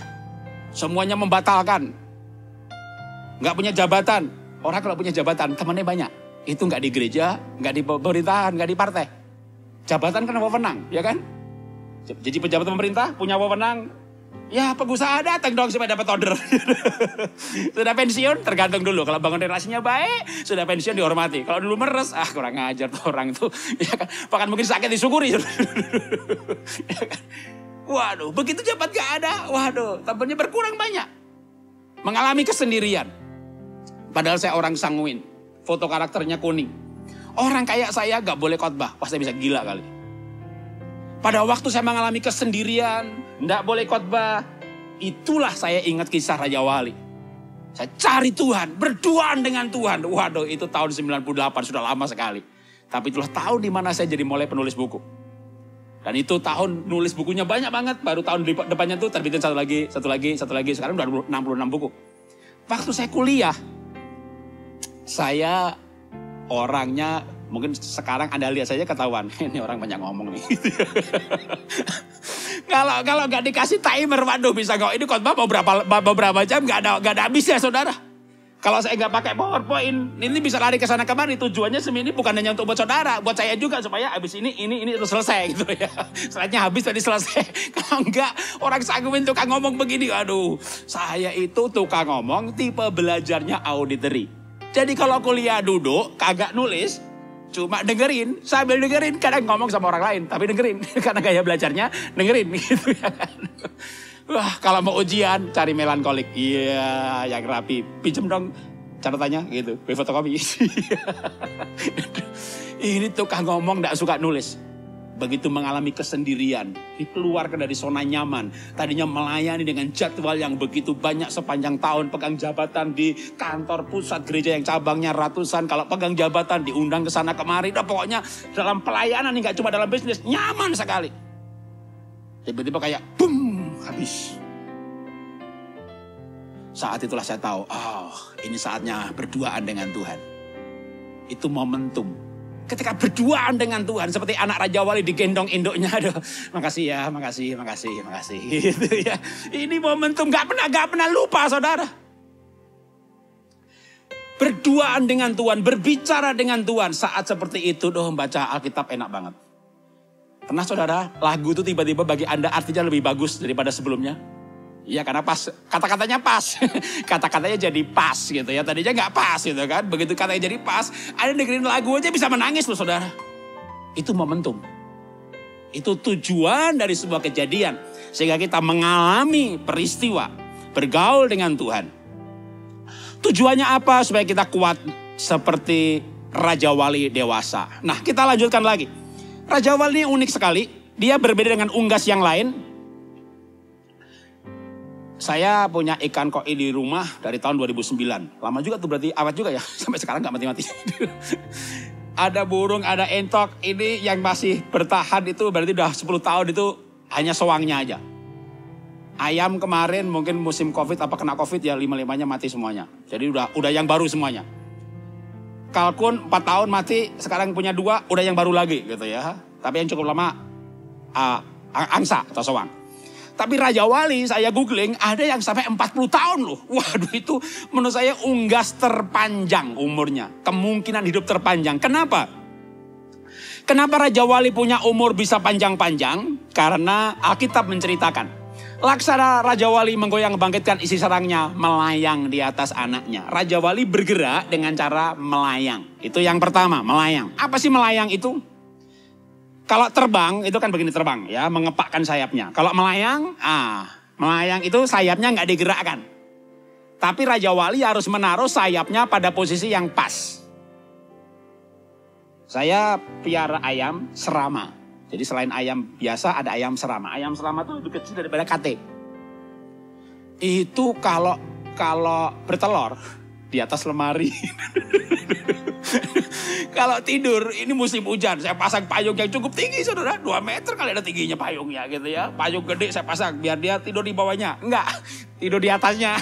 semuanya membatalkan. Nggak punya jabatan, orang kalau punya jabatan temannya banyak. Itu nggak di gereja, nggak di pemerintahan, nggak di partai. Jabatan kan wewenang, ya kan? Jadi pejabat pemerintah punya wewenang. Ya pengusaha datang dong supaya dapat order. Sudah pensiun tergantung dulu. Kalau bangun relasinya baik, sudah pensiun dihormati. Kalau dulu meres, kurang ngajar tuh orang itu. Ya kan? Bahkan mungkin sakit disyukuri. Ya kan? Waduh, begitu jabat gak ada. Waduh, temannya berkurang banyak. Mengalami kesendirian. Padahal saya orang sanguin. Foto karakternya kuning. Orang kayak saya gak boleh khotbah. Wah saya bisa gila kali. Pada waktu saya mengalami kesendirian, tidak boleh khotbah. Itulah saya ingat kisah Raja Wali. Saya cari Tuhan, berduaan dengan Tuhan. Waduh itu tahun 98, sudah lama sekali. Tapi itulah tahun di mana saya jadi mulai penulis buku. Dan itu tahun nulis bukunya banyak banget. Baru tahun depannya tuh terbitin satu lagi. Sekarang udah 66 buku. Waktu saya kuliah, saya orangnya... Mungkin sekarang Anda lihat saja ketahuan. Ini orang banyak ngomong nih. Kalau nggak dikasih timer, waduh bisa kok. Ini khotbah mau berapa jam nggak ada habisnya saudara. Kalau saya nggak pakai PowerPoint, ini bisa lari ke sana kemari. Tujuannya ini bukan hanya untuk buat saudara, buat saya juga supaya habis ini terus selesai gitu ya. Slide-nya habis tadi selesai. Kalau enggak, orang sanguin tukang ngomong begini. Aduh, saya itu tukang ngomong tipe belajarnya auditory. Jadi kalau kuliah duduk, kagak nulis. Cuma dengerin, sambil dengerin, kadang ngomong sama orang lain, tapi dengerin. Karena gaya belajarnya dengerin gitu ya kan. Wah kalau mau ujian, cari melankolik. Iya yang rapi, pinjem dong catatannya gitu, beli fotokopi. Ini tukang ngomong gak suka nulis. Begitu mengalami kesendirian, dikeluarkan dari zona nyaman. Tadinya melayani dengan jadwal yang begitu banyak sepanjang tahun. Pegang jabatan di kantor pusat gereja yang cabangnya ratusan. Kalau pegang jabatan diundang ke sana kemari. Udah pokoknya dalam pelayanan nih, gak cuma dalam bisnis. Nyaman sekali. Tiba-tiba kayak boom, habis. Saat itulah saya tahu, ini saatnya berduaan dengan Tuhan. Itu momentum. Ketika berduaan dengan Tuhan, seperti anak Raja Wali digendong induknya, aduh, makasih ya, makasih, gitu ya. Ini momentum gak pernah lupa, saudara. Berduaan dengan Tuhan, berbicara dengan Tuhan, saat seperti itu, baca Alkitab enak banget. Pernah saudara, lagu itu tiba-tiba bagi Anda artinya lebih bagus daripada sebelumnya? Iya, karena pas, kata-katanya pas, kata-katanya jadi pas gitu ya. Tadinya gak pas gitu kan, begitu katanya jadi pas, Anda dengerin lagu aja bisa menangis loh saudara. Itu momentum. Itu tujuan dari sebuah kejadian. Sehingga kita mengalami peristiwa, bergaul dengan Tuhan. Tujuannya apa? Supaya kita kuat seperti Raja Wali dewasa. Nah, kita lanjutkan lagi. Raja Wali ini unik sekali. Dia berbeda dengan unggas yang lain. Saya punya ikan koi di rumah dari tahun 2009. Lama juga tuh, berarti awet juga ya. Sampai sekarang gak mati-mati. Ada burung, ada entok. Ini yang masih bertahan itu berarti udah 10 tahun itu hanya soangnya aja. Ayam kemarin mungkin musim Covid apa kena Covid ya 5-5-nya mati semuanya. Jadi udah yang baru semuanya. Kalkun 4 tahun mati, sekarang punya 2, udah yang baru lagi gitu ya. Tapi yang cukup lama angsa atau soang. Tapi Raja Wali saya googling ada yang sampai 40 tahun loh. Waduh, itu menurut saya unggas terpanjang umurnya. Kemungkinan hidup terpanjang. Kenapa? Kenapa Raja Wali punya umur bisa panjang-panjang? Karena Alkitab menceritakan. Laksana Raja Wali menggoyang bangkitkan isi sarangnya, melayang di atas anaknya. Raja Wali bergerak dengan cara melayang. Itu yang pertama, melayang. Apa sih melayang itu? Kalau terbang itu kan begini terbang ya, mengepakkan sayapnya. Kalau melayang, melayang itu sayapnya nggak digerakkan. Tapi Raja Wali harus menaruh sayapnya pada posisi yang pas. Saya piara ayam serama. Jadi selain ayam biasa ada ayam serama. Ayam serama itu lebih kecil daripada kate. Itu kalau bertelur di atas lemari. Kalau tidur, ini musim hujan, saya pasang payung yang cukup tinggi saudara. 2 meter kali ada tingginya payungnya gitu ya. Payung gede saya pasang biar dia tidur di bawahnya. Enggak, tidur di atasnya.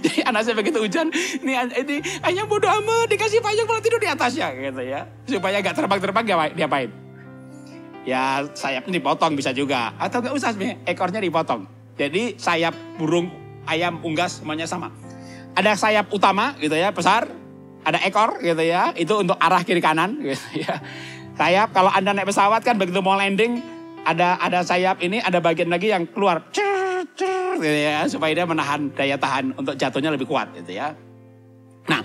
Jadi anak saya begitu hujan, ini hanya bodoh amat dikasih payung malah tidur di atasnya gitu ya. Supaya gak terbang-terbang diapain? Ya sayapnya dipotong bisa juga. Atau gak usah ekornya dipotong. Jadi sayap burung, ayam, unggas semuanya sama. Ada sayap utama gitu ya, besar. Ada ekor gitu ya, itu untuk arah kiri kanan gitu ya. Sayap kalau Anda naik pesawat kan begitu mau landing ada sayap ini, ada bagian lagi yang keluar gitu ya, supaya dia menahan daya tahan untuk jatuhnya lebih kuat gitu ya. Nah,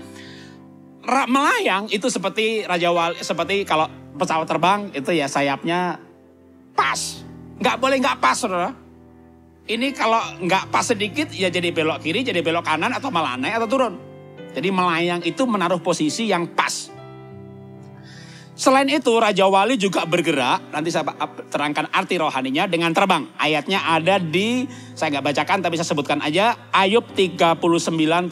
melayang itu seperti Raja Wali, seperti kalau pesawat terbang itu ya sayapnya pas. Nggak boleh nggak pas saudara. Ini kalau nggak pas sedikit ya jadi belok kiri, jadi belok kanan atau malah naik atau turun. Jadi melayang itu menaruh posisi yang pas. Selain itu Raja Wali juga bergerak. Nanti saya terangkan arti rohaninya dengan terbang. Ayatnya ada di, saya nggak bacakan tapi saya sebutkan aja. Ayub 39,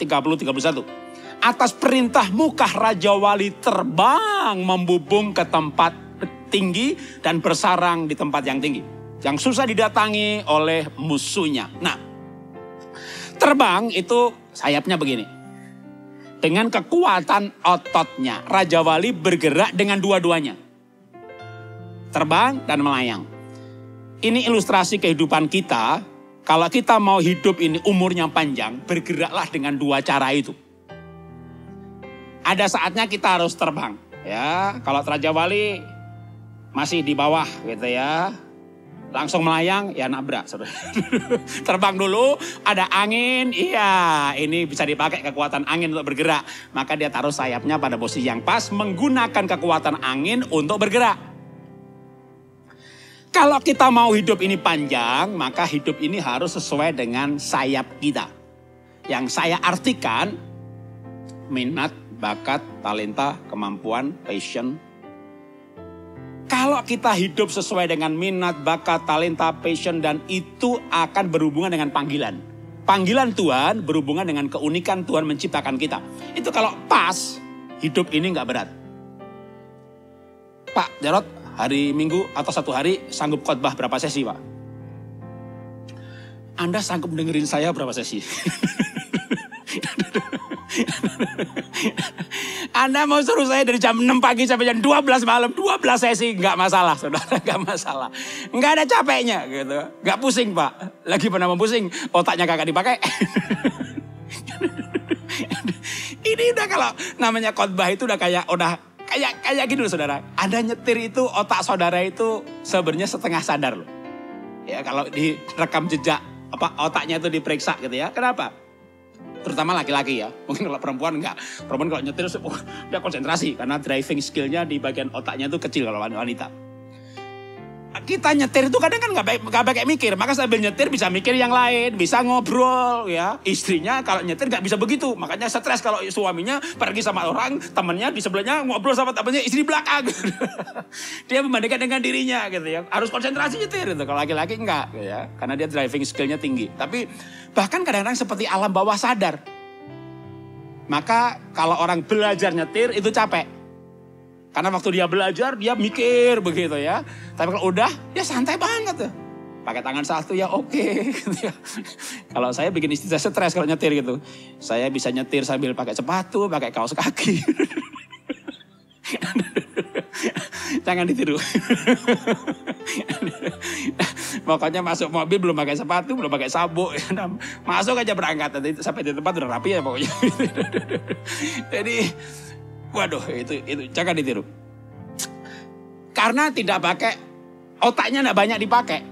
30, 31. Atas perintah mukah Raja Wali terbang membubung ke tempat tinggi dan bersarang di tempat yang tinggi. Yang susah didatangi oleh musuhnya. Nah, terbang itu sayapnya begini. Dengan kekuatan ototnya, Raja Wali bergerak dengan dua-duanya. Terbang dan melayang. Ini ilustrasi kehidupan kita. Kalau kita mau hidup ini umurnya panjang, bergeraklah dengan 2 cara itu. Ada saatnya kita harus terbang. Ya, kalau Raja Wali masih di bawah gitu ya. Langsung melayang, ya nabrak. Terbang dulu, ada angin, iya ini bisa dipakai kekuatan angin untuk bergerak. Maka dia taruh sayapnya pada posisi yang pas, menggunakan kekuatan angin untuk bergerak. Kalau kita mau hidup ini panjang, maka hidup ini harus sesuai dengan sayap kita. Yang saya artikan, minat, bakat, talenta, kemampuan, passion. Kalau kita hidup sesuai dengan minat, bakat, talenta, passion, dan itu akan berhubungan dengan panggilan. Panggilan Tuhan berhubungan dengan keunikan Tuhan menciptakan kita. Itu kalau pas, hidup ini gak berat. Pak Jarod, hari Minggu atau 1 hari sanggup khotbah berapa sesi Pak? Anda sanggup dengerin saya berapa sesi? Anda mau suruh saya dari jam 6 pagi sampai jam 12 malam, 12 sesi, nggak masalah, saudara, nggak masalah. Nggak ada capeknya, gitu. Nggak pusing, Pak. Lagi pernah mau pusing, otaknya kagak dipakai. Ini udah kalau namanya khotbah itu udah kayak gini loh, saudara. Anda nyetir itu, otak saudara itu sebenarnya setengah sadar loh. Ya, kalau direkam jejak, otaknya itu diperiksa gitu ya. Kenapa? Terutama laki-laki ya. Mungkin kalau perempuan enggak. Perempuan kalau nyetir dia konsentrasi. Karena driving skillnya di bagian otaknya itu kecil kalau wanita. Kita nyetir itu kadang kan nggak pakai mikir. Maka sambil nyetir bisa mikir yang lain. Bisa ngobrol ya. Istrinya kalau nyetir nggak bisa begitu. Makanya stres kalau suaminya pergi sama orang. Temennya di sebelahnya ngobrol sama temennya. Istri di belakang. Dia membandingkan dengan dirinya gitu ya. Harus konsentrasi nyetir gitu. Kalau laki-laki enggak ya. Karena dia driving skillnya tinggi. Tapi bahkan kadang-kadang seperti alam bawah sadar. Maka kalau orang belajar nyetir itu capek. Karena waktu dia belajar, dia mikir begitu ya. Tapi kalau udah, ya santai banget tuh. Pakai tangan satu ya oke. Gitu ya. Kalau saya bikin istri saya stres kalau nyetir gitu. Saya bisa nyetir sambil pakai sepatu, pakai kaos kaki. Jangan ditiru. Pokoknya masuk mobil belum pakai sepatu, belum pakai sabuk. Masuk aja berangkat. Sampai di tempat udah rapi ya pokoknya. Jadi... waduh, itu jangan ditiru. Karena tidak pakai, otaknya tidak banyak dipakai.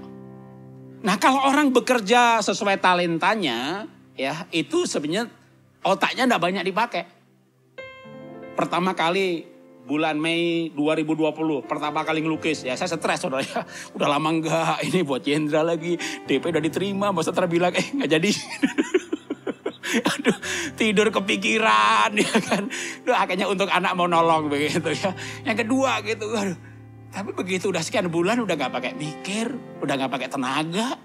Nah, kalau orang bekerja sesuai talentanya, ya itu sebenarnya otaknya tidak banyak dipakai. Pertama kali bulan Mei 2020, pertama kali ngelukis, ya saya stres saudara ya. Udah lama enggak, ini buat jenderal lagi, DP udah diterima, Mas Setra bilang nggak jadi. Aduh, tidur kepikiran ya kan. Duh, akhirnya untuk anak mau nolong begitu ya. Yang kedua gitu. Aduh. Tapi begitu udah sekian bulan udah gak pakai mikir, udah gak pakai tenaga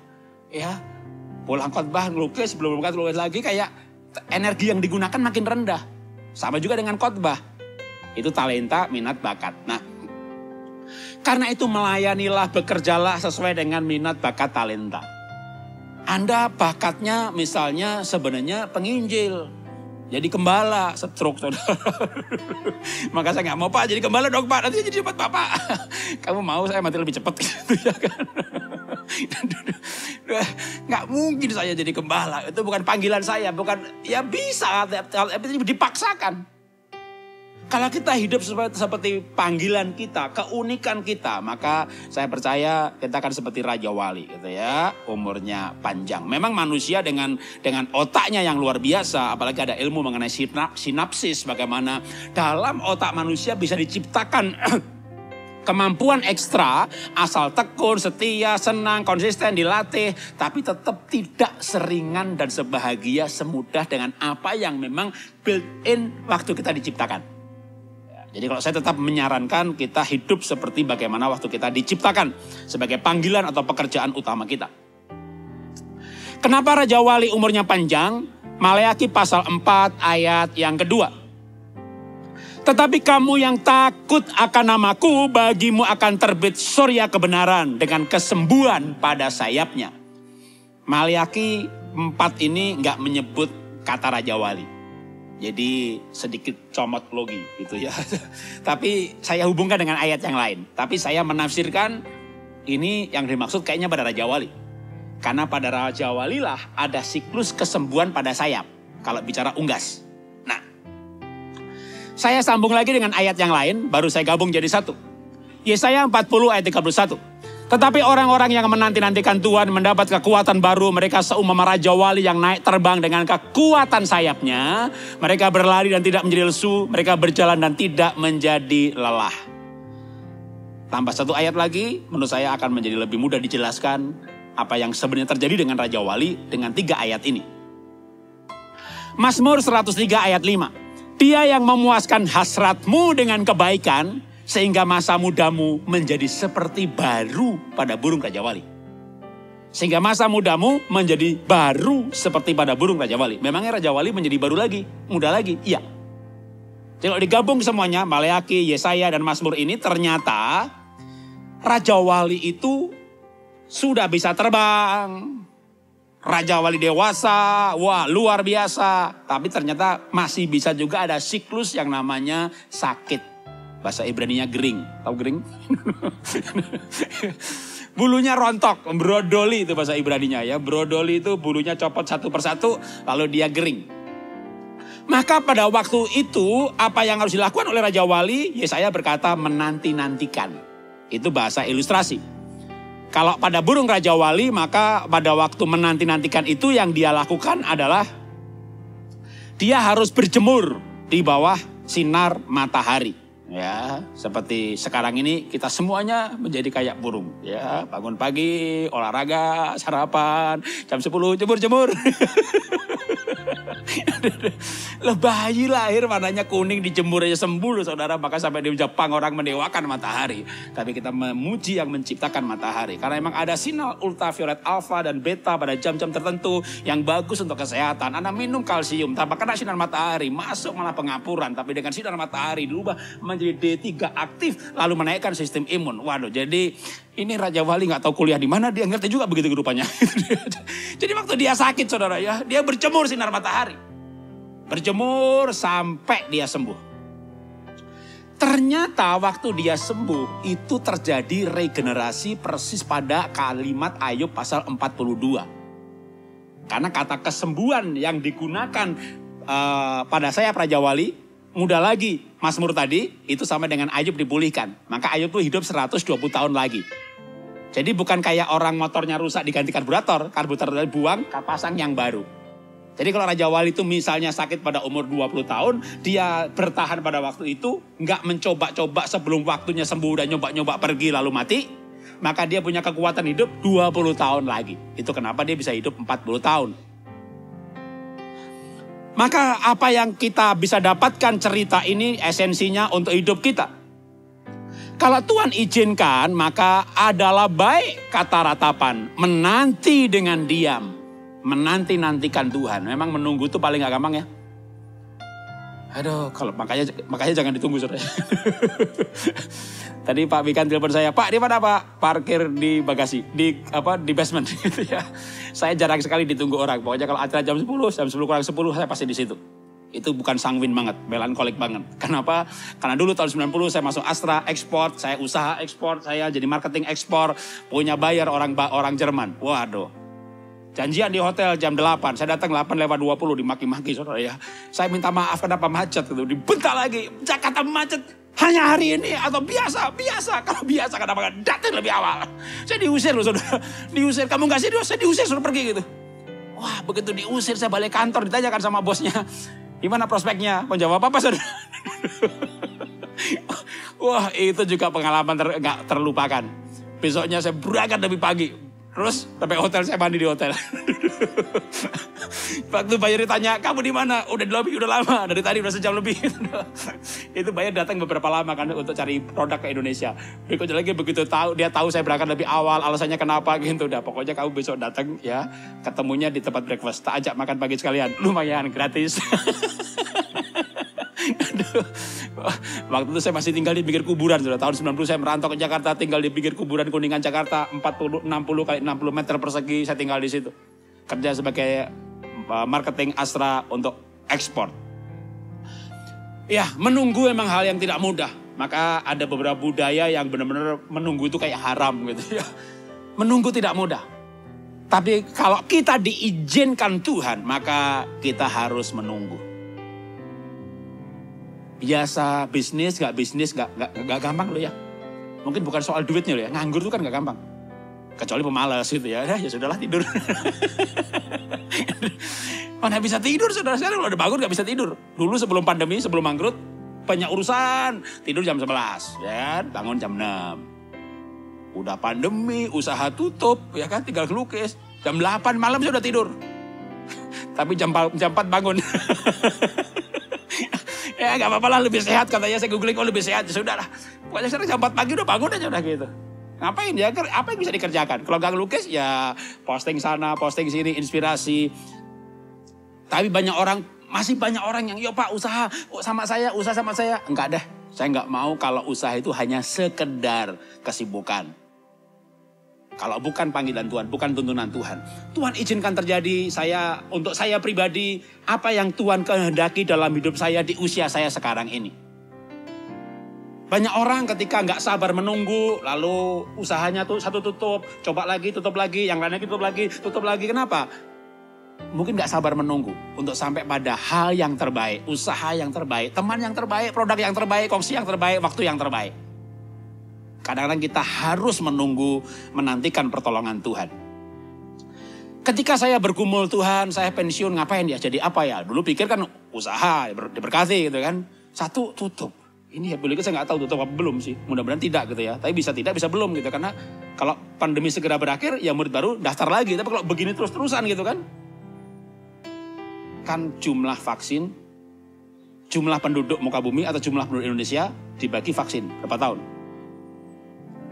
ya. Pulang khotbah ngelukis, belum ngelukis lagi kayak energi yang digunakan makin rendah. Sama juga dengan khotbah. Itu talenta, minat, bakat. Nah, karena itu melayanilah, bekerjalah sesuai dengan minat, bakat, talenta. Anda bakatnya misalnya sebenarnya penginjil. Jadi gembala, stroke saudara. Maka saya nggak mau Pak jadi gembala dong Pak. Nanti jadi cepat Bapak. Kamu mau saya mati lebih cepat gitu ya kan. Nggak mungkin saya jadi gembala. Itu bukan panggilan saya. Bukan, ya bisa. Tapi dipaksakan. Kalau kita hidup seperti panggilan kita, keunikan kita, maka saya percaya kita akan seperti Raja Wali gitu ya, umurnya panjang. Memang manusia dengan otaknya yang luar biasa, apalagi ada ilmu mengenai sinapsis, bagaimana dalam otak manusia bisa diciptakan kemampuan ekstra, asal tekun, setia, senang, konsisten, dilatih, tapi tetap tidak seringan dan sebahagia semudah dengan apa yang memang built-in waktu kita diciptakan. Jadi kalau saya tetap menyarankan kita hidup seperti bagaimana waktu kita diciptakan sebagai panggilan atau pekerjaan utama kita. Kenapa Raja Wali umurnya panjang? Maleakhi pasal 4 ayat yang kedua. Tetapi kamu yang takut akan namaku, bagimu akan terbit surya kebenaran dengan kesembuhan pada sayapnya. Maleakhi 4 ini nggak menyebut kata Raja Wali. Jadi sedikit comot logi gitu ya. Tapi saya hubungkan dengan ayat yang lain. Tapi saya menafsirkan ini yang dimaksud kayaknya pada Raja Wali. Karena pada Raja Wali lah ada siklus kesembuhan pada sayap. Kalau bicara unggas. Nah, saya sambung lagi dengan ayat yang lain. Baru saya gabung jadi satu. Yesaya 40 ayat 31. Tetapi orang-orang yang menanti-nantikan Tuhan mendapat kekuatan baru. Mereka seumpama Raja Wali yang naik terbang dengan kekuatan sayapnya. Mereka berlari dan tidak menjadi lesu. Mereka berjalan dan tidak menjadi lelah. Tambah satu ayat lagi, menurut saya akan menjadi lebih mudah dijelaskan apa yang sebenarnya terjadi dengan Raja Wali dengan 3 ayat ini. Mazmur 103 ayat 5. Dia yang memuaskan hasratmu dengan kebaikan, sehingga masa mudamu menjadi seperti baru pada burung Raja Wali. Sehingga masa mudamu menjadi baru seperti pada burung Raja Wali. Memangnya Raja Wali menjadi baru lagi, muda lagi? Iya. Jadi kalau digabung semuanya, Maleakhi, Yesaya, dan Mazmur ini ternyata Raja Wali itu sudah bisa terbang. Raja Wali dewasa, wah luar biasa. Tapi ternyata masih bisa juga ada siklus yang namanya sakit. Bahasa Ibraninya gering. Tahu gering? Bulunya rontok, brodoli itu bahasa Ibraninya ya. Brodoli itu bulunya copot satu persatu lalu dia gering. Maka pada waktu itu apa yang harus dilakukan oleh Raja Wali? Yesaya berkata menanti-nantikan. Itu bahasa ilustrasi. Kalau pada burung Raja Wali maka pada waktu menanti-nantikan itu yang dia lakukan adalah dia harus berjemur di bawah sinar matahari. Ya, seperti sekarang ini kita semuanya menjadi kayak burung. Ya, bangun pagi, olahraga, sarapan, jam 10 jemur-jemur. Lah bayi lahir warnanya kuning dijemur aja sembuh loh saudara. Maka sampai di Jepang orang mendewakan matahari. Tapi kita memuji yang menciptakan matahari. Karena memang ada sinar ultraviolet alfa dan beta pada jam-jam tertentu yang bagus untuk kesehatan. Anda minum kalsium tanpa kena sinar matahari masuk malah pengapuran. Tapi dengan sinar matahari diubah menjadi D3 aktif lalu menaikkan sistem imun. Waduh, jadi ini Raja Wali nggak tahu kuliah di mana, dia ngerti juga begitu rupanya. Jadi waktu dia sakit saudara ya, dia berjemur sinar matahari. Berjemur sampai dia sembuh. Ternyata waktu dia sembuh itu terjadi regenerasi persis pada kalimat Ayub pasal 42. Karena kata kesembuhan yang digunakan pada saya Raja Wali mudah lagi, Mazmur tadi itu sama dengan Ayub dipulihkan. Maka Ayub itu hidup 120 tahun lagi. Jadi bukan kayak orang motornya rusak diganti karburator buang, pasang yang baru. Jadi kalau Raja Wali itu misalnya sakit pada umur 20 tahun, dia bertahan pada waktu itu, nggak mencoba-coba sebelum waktunya sembuh dan nyoba-nyoba pergi lalu mati, maka dia punya kekuatan hidup 20 tahun lagi. Itu kenapa dia bisa hidup 40 tahun. Maka apa yang kita bisa dapatkan cerita ini esensinya untuk hidup kita. Kalau Tuhan izinkan maka adalah baik kata ratapan. Menanti dengan diam. Menanti-nantikan Tuhan. Memang menunggu itu paling gak gampang ya. Aduh, kalau makanya jangan ditunggu saudara. Tadi Pak Bikan telepon saya, Pak di mana Pak? Parkir di bagasi, di basement gitu ya. Saya jarang sekali ditunggu orang. Pokoknya kalau acara jam 10 kurang 10 saya pasti di situ. Itu bukan sanguin banget, melankolik banget. Kenapa? Karena dulu tahun 90 saya masuk Astra ekspor, saya usaha ekspor, saya jadi marketing ekspor, punya bayar orang Jerman. Waduh. Janjian di hotel jam 8, saya datang 8:20 dimaki-maki saudara ya. Saya minta maaf kenapa macet gitu, dibentak lagi. Jakarta macet hanya hari ini atau biasa. Kalau biasa kenapa gak datang lebih awal. Saya diusir loh saudara, diusir. Kamu gak serius, saya diusir suruh pergi gitu. Wah begitu diusir saya balik kantor ditanyakan sama bosnya. Gimana prospeknya? Mau jawab apa saudara? Wah itu juga pengalaman gak terlupakan. Besoknya saya berangkat lebih pagi. Terus sampai hotel saya mandi di hotel. Waktu bayar ditanya, kamu di mana? Udah di lobby, udah lama. Dari tadi udah sejam lebih. Itu bayar datang beberapa lama kan untuk cari produk ke Indonesia. Berikutnya lagi begitu dia tahu saya berangkat lebih awal, alasannya kenapa gitu. Udah pokoknya kamu besok datang ya, ketemunya di tempat breakfast. Tak ajak makan pagi sekalian, lumayan gratis. Aduh. Waktu itu saya masih tinggal di pinggir kuburan. Sudah tahun 90 saya merantau ke Jakarta, tinggal di pinggir kuburan Kuningan Jakarta, 60 kali 60 meter persegi saya tinggal di situ. Kerja sebagai marketing Astra untuk ekspor. Ya, menunggu memang hal yang tidak mudah. Maka ada beberapa budaya yang benar-benar menunggu itu kayak haram gitu ya. Menunggu tidak mudah. Tapi kalau kita diizinkan Tuhan, maka kita harus menunggu. Biasa bisnis gak gampang loh ya. Mungkin bukan soal duitnya loh ya. Nganggur itu kan gak gampang. Kecuali pemalas gitu ya. Ya sudahlah tidur. Mana bisa tidur saudara. Sekarang kalau udah bangun gak bisa tidur. Dulu sebelum pandemi, sebelum bangkrut. Banyak urusan. Tidur jam 11. Ya kan? Bangun jam 6. Udah pandemi, usaha tutup. Ya kan? Tinggal ngelukis. Jam 8 malam saya udah tidur. Tapi jam 4 bangun. Ya gak apa-apa lah lebih sehat katanya. Saya googling lebih sehat. Ya sudah lah. Pokoknya sekarang jam 4 pagi udah bangun aja udah gitu. Ngapain ya? Apa yang bisa dikerjakan? Kalau gak ngelukis ya posting sana, posting sini, inspirasi. Tapi masih banyak orang yang, yo Pak usaha sama saya. Enggak deh. Saya gak mau kalau usaha itu hanya sekedar kesibukan. Kalau bukan panggilan Tuhan, bukan tuntunan Tuhan. Tuhan izinkan terjadi untuk saya pribadi, apa yang Tuhan kehendaki dalam hidup saya di usia saya sekarang ini. Banyak orang ketika nggak sabar menunggu, lalu usahanya tuh satu tutup, coba lagi, tutup lagi, yang lain lagi tutup lagi. Kenapa? Mungkin nggak sabar menunggu untuk sampai pada hal yang terbaik, usaha yang terbaik, teman yang terbaik, produk yang terbaik, kongsi yang terbaik, waktu yang terbaik. Kadang-kadang kita harus menunggu, menantikan pertolongan Tuhan. Ketika saya bergumul, Tuhan, saya pensiun, ngapain ya? Jadi apa ya? Dulu pikir kan usaha, diberkati gitu kan. Satu, tutup. Ini ya boleh, saya nggak tahu tutup apa belum sih. Mudah-mudahan tidak gitu ya. Tapi bisa tidak, bisa belum gitu. Karena kalau pandemi segera berakhir, ya murid baru daftar lagi. Tapi kalau begini terus-terusan gitu kan. Kan jumlah vaksin, jumlah penduduk muka bumi atau jumlah penduduk Indonesia dibagi vaksin berapa tahun?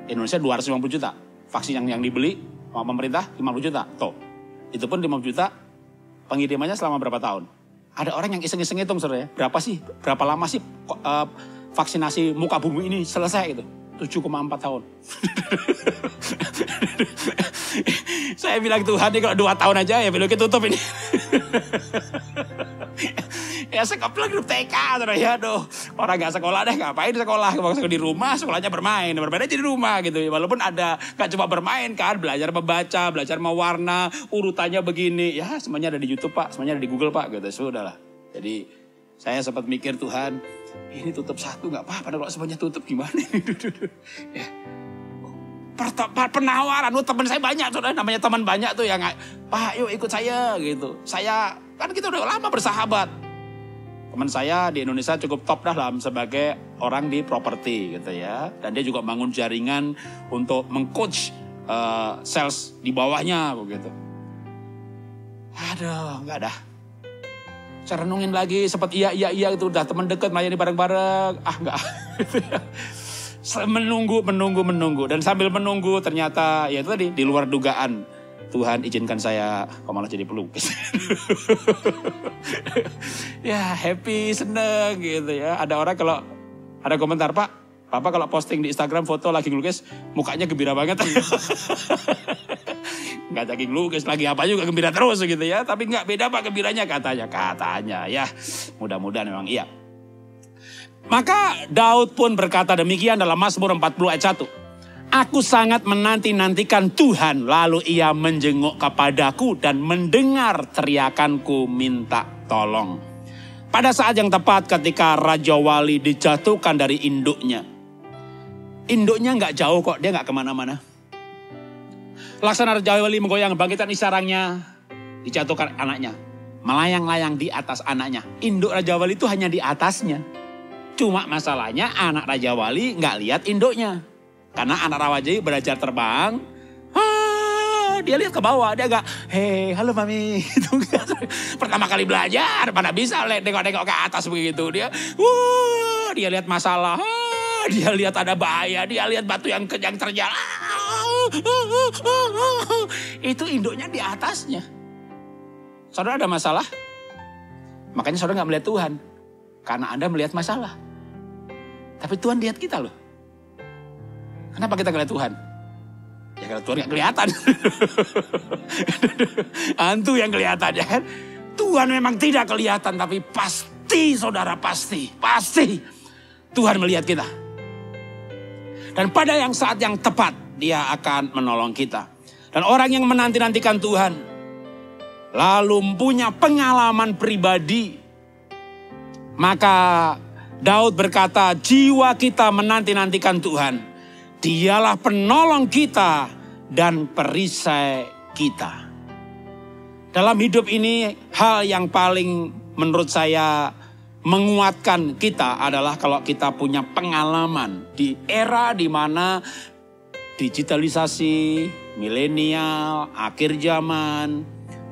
Indonesia 250 juta. Vaksin yang dibeli sama pemerintah 50 juta. Tuh. Itu pun 50 juta pengirimannya selama berapa tahun? Ada orang yang iseng-iseng hitung saudara ya. Berapa lama sih vaksinasi muka bumi ini selesai itu? 7,4 tahun. Saya bilang Tuhan ini kalau 2 tahun aja ya belum tutup ini. Ya sekolah grup TK ya, aduh orang gak sekolah deh, ngapain di sekolah, di rumah sekolahnya bermain aja di rumah gitu ya, walaupun ada gak cuma bermain kan, belajar membaca, belajar mewarna, urutannya begini ya, semuanya ada di YouTube Pak, semuanya ada di Google Pak gitu, sudahlah. Jadi saya sempat mikir Tuhan, ini tutup satu gak apa-apa, kalau semuanya tutup gimana? Ya. Penawaran, teman saya banyak tuh, namanya teman banyak tuh yang Pak yuk ikut saya gitu. Saya kan kita udah lama bersahabat. Teman saya di Indonesia cukup top dah dalam sebagai orang di properti gitu ya. Dan dia juga bangun jaringan untuk mengcoach sales di bawahnya begitu. Aduh, enggak dah. Saya renungin lagi sempat iya itu udah teman dekat melayani bareng-bareng. Enggak. Menunggu dan sambil menunggu ternyata ya itu tadi di luar dugaan. Tuhan izinkan saya kok malah jadi pelukis. Ya happy, seneng gitu ya. Ada orang kalau ada komentar, Pak, Papa kalau posting di Instagram foto lagi ngelukis, mukanya gembira banget. Nggak lagi ngelukis, lagi apa juga gembira terus gitu ya. Tapi nggak beda Pak gembiranya katanya ya. Mudah-mudahan memang iya. Maka Daud pun berkata demikian dalam Mazmur 40 ayat 1. Aku sangat menanti-nantikan Tuhan, lalu ia menjenguk kepadaku dan mendengar teriakanku minta tolong. Pada saat yang tepat ketika Raja Wali dijatuhkan dari induknya. Induknya nggak jauh kok, dia nggak kemana-mana. Laksana Raja Wali menggoyang bangkitan sarangnya, dijatuhkan anaknya. Melayang-layang di atas anaknya. Induk Raja Wali itu hanya di atasnya. Cuma masalahnya anak Raja Wali nggak lihat induknya. Karena anak Raja Wali belajar terbang, dia lihat ke bawah, dia agak, hei halo mami. Pertama kali belajar, mana bisa nengok-nengok ke atas begitu. Dia lihat masalah, dia lihat ada bahaya, dia lihat batu yang terjal. Itu induknya di atasnya. Saudara ada masalah, makanya saudara gak melihat Tuhan. Karena Anda melihat masalah. Tapi Tuhan lihat kita loh. Kenapa kita ngeliat Tuhan? Ya kalau Tuhan gak kelihatan. Hantu yang kelihatan ya kan. Tuhan memang tidak kelihatan, tapi pasti saudara, pasti Tuhan melihat kita. Dan pada saat yang tepat dia akan menolong kita. Dan orang yang menanti-nantikan Tuhan lalu punya pengalaman pribadi, maka Daud berkata, jiwa kita menanti-nantikan Tuhan. Dialah penolong kita dan perisai kita. Dalam hidup ini hal yang paling menurut saya menguatkan kita adalah kalau kita punya pengalaman di era di mana digitalisasi, milenial, akhir zaman,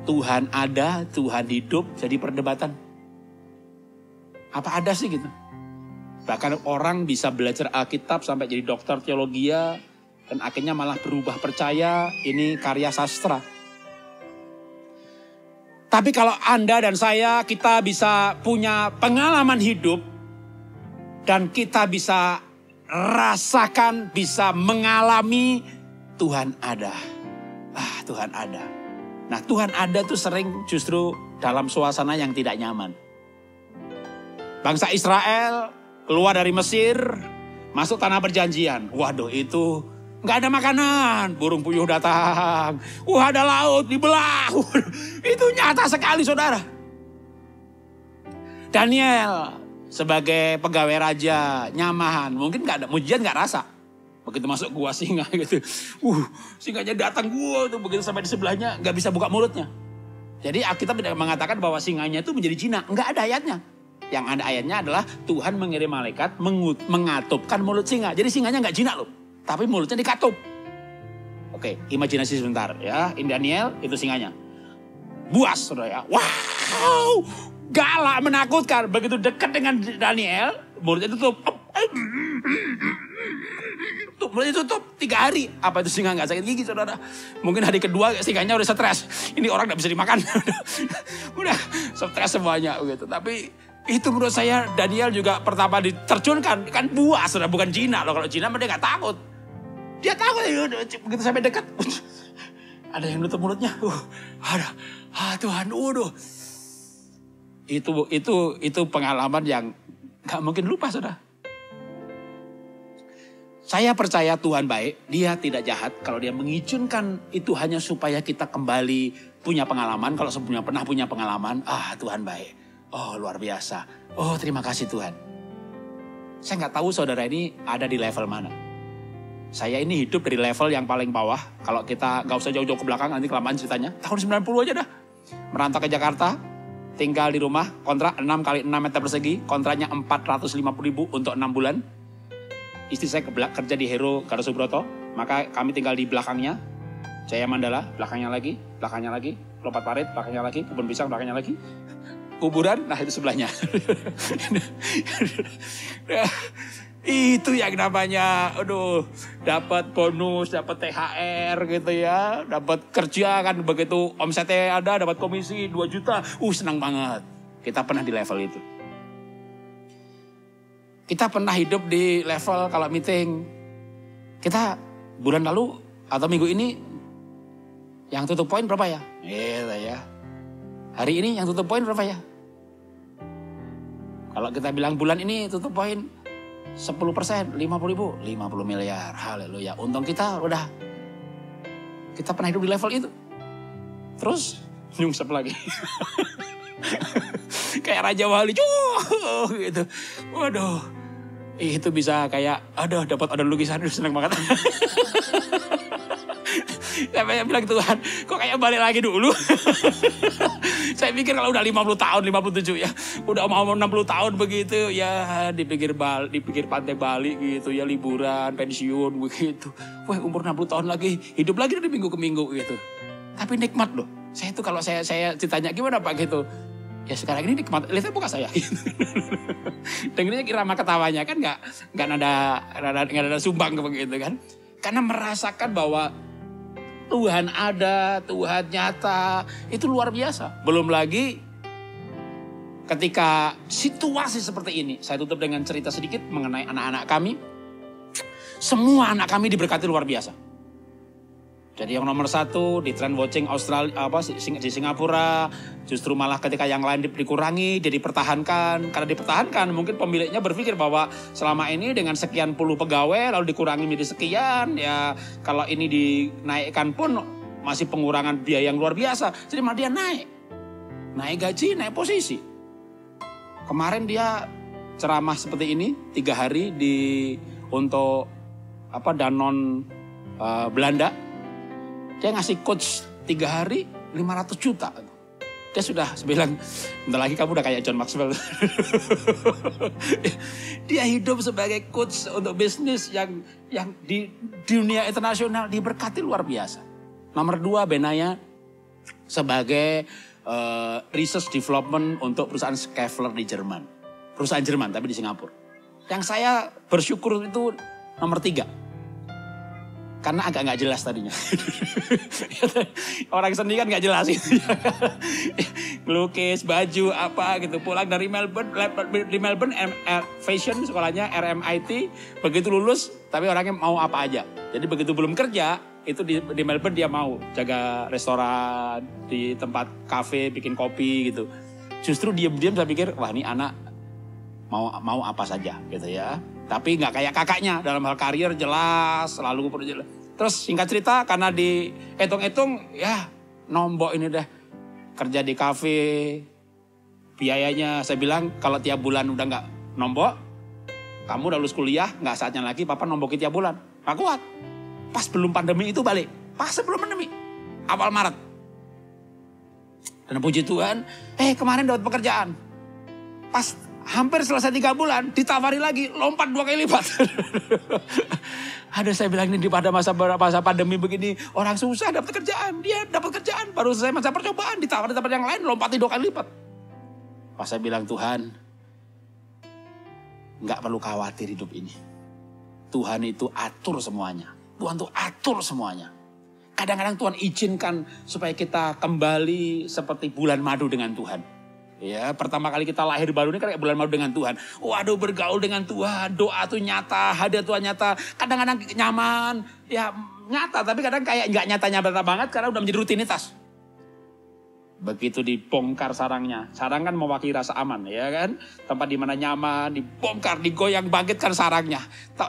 Tuhan ada, Tuhan hidup, jadi perdebatan. Apa ada sih gitu? Bahkan orang bisa belajar Alkitab sampai jadi dokter teologi dan akhirnya malah berubah percaya ini karya sastra. Tapi kalau Anda dan saya, kita bisa punya pengalaman hidup dan kita bisa rasakan, bisa mengalami Tuhan ada. Tuhan ada. Nah, Tuhan ada tuh sering justru dalam suasana yang tidak nyaman. Bangsa Israel keluar dari Mesir, masuk tanah perjanjian. Waduh, itu nggak ada makanan. Burung puyuh datang. Ada laut dibelah. Itu nyata sekali, saudara. Daniel sebagai pegawai raja, nyaman. Mungkin nggak ada, mujizat nggak rasa. Begitu masuk gua singa gitu. Singanya datang gua tuh, begitu sampai di sebelahnya nggak bisa buka mulutnya. Jadi Alkitab tidak mengatakan bahwa singanya itu menjadi jinak. Nggak ada ayatnya. Yang ada ayatnya adalah Tuhan mengirim malaikat mengatupkan mulut singa. Jadi singanya nggak jinak loh. Tapi mulutnya dikatup. Oke, imajinasi sebentar ya. In Daniel itu singanya. Buas saudara ya. Wow, galak, menakutkan. Begitu dekat dengan Daniel, mulutnya tutup. Mulai tutup 3 hari. Apa itu singa nggak sakit gigi, saudara? Mungkin hari kedua singanya udah stres. Ini orang nggak bisa dimakan. Udah stres semuanya gitu. Tapi itu menurut saya Daniel juga pertama diterjunkan. Kan buas, saudara, bukan jinak loh. Kalau jinak dia nggak takut. Dia takut. Begitu sampai dekat. Ada yang nutup mulutnya. Tuhan, Itu pengalaman yang nggak mungkin lupa, saudara. Saya percaya Tuhan baik, dia tidak jahat. Kalau dia mengizinkan itu hanya supaya kita kembali punya pengalaman. Kalau sebelumnya pernah punya pengalaman, Tuhan baik. Luar biasa. Terima kasih Tuhan. Saya nggak tahu saudara ini ada di level mana. Saya ini hidup dari level yang paling bawah. Kalau kita nggak usah jauh-jauh ke belakang, nanti kelamaan ceritanya. Tahun 90 aja dah. Merantau ke Jakarta, tinggal di rumah, kontrak 6 kali 6 meter persegi. Kontraknya 450.000 untuk 6 bulan. Istri saya kerja di Hero Gatot Subroto, maka kami tinggal di belakangnya. Jaya Mandala, belakangnya lagi, lompat parit, belakangnya lagi, kebun pisang, belakangnya lagi. Kuburan, nah itu sebelahnya. Itu yang namanya, dapat bonus, dapat THR gitu ya, dapat kerja kan, begitu omsetnya ada, dapat komisi 2 juta, senang banget. Kita pernah di level itu. Kita pernah hidup di level kalau meeting, kita bulan lalu atau minggu ini yang tutup poin berapa ya? Gitu ya. Hari ini yang tutup poin berapa ya? Kalau kita bilang bulan ini tutup poin 10%, 50.000, 50 miliar. Haleluya. Untung kita pernah hidup di level itu. Terus nyungsep lagi. Kayak Raja Wali gitu. Waduh. Itu bisa kayak dapat order lukisan, senang banget. Saya bilang Tuhan, kok kayak balik lagi dulu. Saya pikir kalau udah 50 tahun, 57 ya. Udah mau 60 tahun begitu ya, dipikir pantai Bali gitu ya, liburan, pensiun begitu. Wah, umur 60 tahun lagi, hidup lagi dari minggu ke minggu gitu. Tapi nikmat loh. Saya itu kalau saya ditanya gimana Pak gitu. Ya sekarang ini nikmat, lihatnya muka saya. Dengarnya irama ketawanya kan nggak ada sumbang begitu kan. Karena merasakan bahwa Tuhan ada, Tuhan nyata, itu luar biasa. Belum lagi ketika situasi seperti ini, saya tutup dengan cerita sedikit mengenai anak-anak kami. Semua anak kami diberkati luar biasa. Jadi yang nomor 1 di trend watching Australia di Singapura, justru malah ketika yang lain dikurangi, dia dipertahankan. Karena dipertahankan, mungkin pemiliknya berpikir bahwa selama ini dengan sekian puluh pegawai lalu dikurangi menjadi sekian, ya kalau ini dinaikkan pun masih pengurangan biaya yang luar biasa. Jadi malah dia naik gaji, naik posisi. Kemarin dia ceramah seperti ini 3 hari untuk Danone Belanda. Dia ngasih coach 3 hari 500 juta. Dia sudah bilang, bentar lagi kamu udah kayak John Maxwell. Dia hidup sebagai coach untuk bisnis yang di dunia internasional diberkati luar biasa. Nomor 2 Benaya sebagai research development untuk perusahaan Schaeffler di Jerman. Perusahaan Jerman tapi di Singapura. Yang saya bersyukur itu nomor 3. Karena agak nggak jelas tadinya. Orang seni kan nggak jelas gitu. Melukis, baju, apa gitu. Pulang dari Melbourne, fashion sekolahnya RMIT. Begitu lulus, tapi orangnya mau apa aja. Jadi begitu belum kerja, itu di Melbourne dia mau jaga restoran, di tempat kafe, bikin kopi gitu. Justru diam-diam saya pikir, wah ini anak mau apa saja gitu ya. Tapi nggak kayak kakaknya, dalam hal karir jelas, selalu jelas. Terus singkat cerita karena dihitung-hitung, ya nombok ini deh. Kerja di kafe, biayanya saya bilang kalau tiap bulan udah nggak nombok, kamu udah lulus kuliah, nggak saatnya lagi papa nombokin tiap bulan. Nggak kuat. Pas belum pandemi itu balik. Pas sebelum pandemi. Awal Maret. Dan puji Tuhan, kemarin dapat pekerjaan. Pas hampir selesai 3 bulan, ditawari lagi, lompat 2 kali lipat. Ada saya bilang ini pada masa pandemi begini, orang susah dapat kerjaan. Dia dapat kerjaan, baru selesai masa percobaan, ditawari tempat yang lain, lompati 2 kali lipat. Pas saya bilang, Tuhan, nggak perlu khawatir hidup ini. Tuhan itu atur semuanya. Tuhan tuh atur semuanya. Kadang-kadang Tuhan izinkan supaya kita kembali seperti bulan madu dengan Tuhan. Ya, pertama kali kita lahir baru ini kayak bulan madu dengan Tuhan. Waduh, bergaul dengan Tuhan, doa tuh nyata, hadirat Tuhan nyata. Kadang-kadang nyaman, ya nyata, tapi kadang kayak nggak nyata banget karena udah menjadi rutinitas. Begitu dibongkar sarangnya, sarang kan mewakili rasa aman, ya kan? Tempat di mana nyaman, dibongkar, digoyang, bangkitkan sarangnya.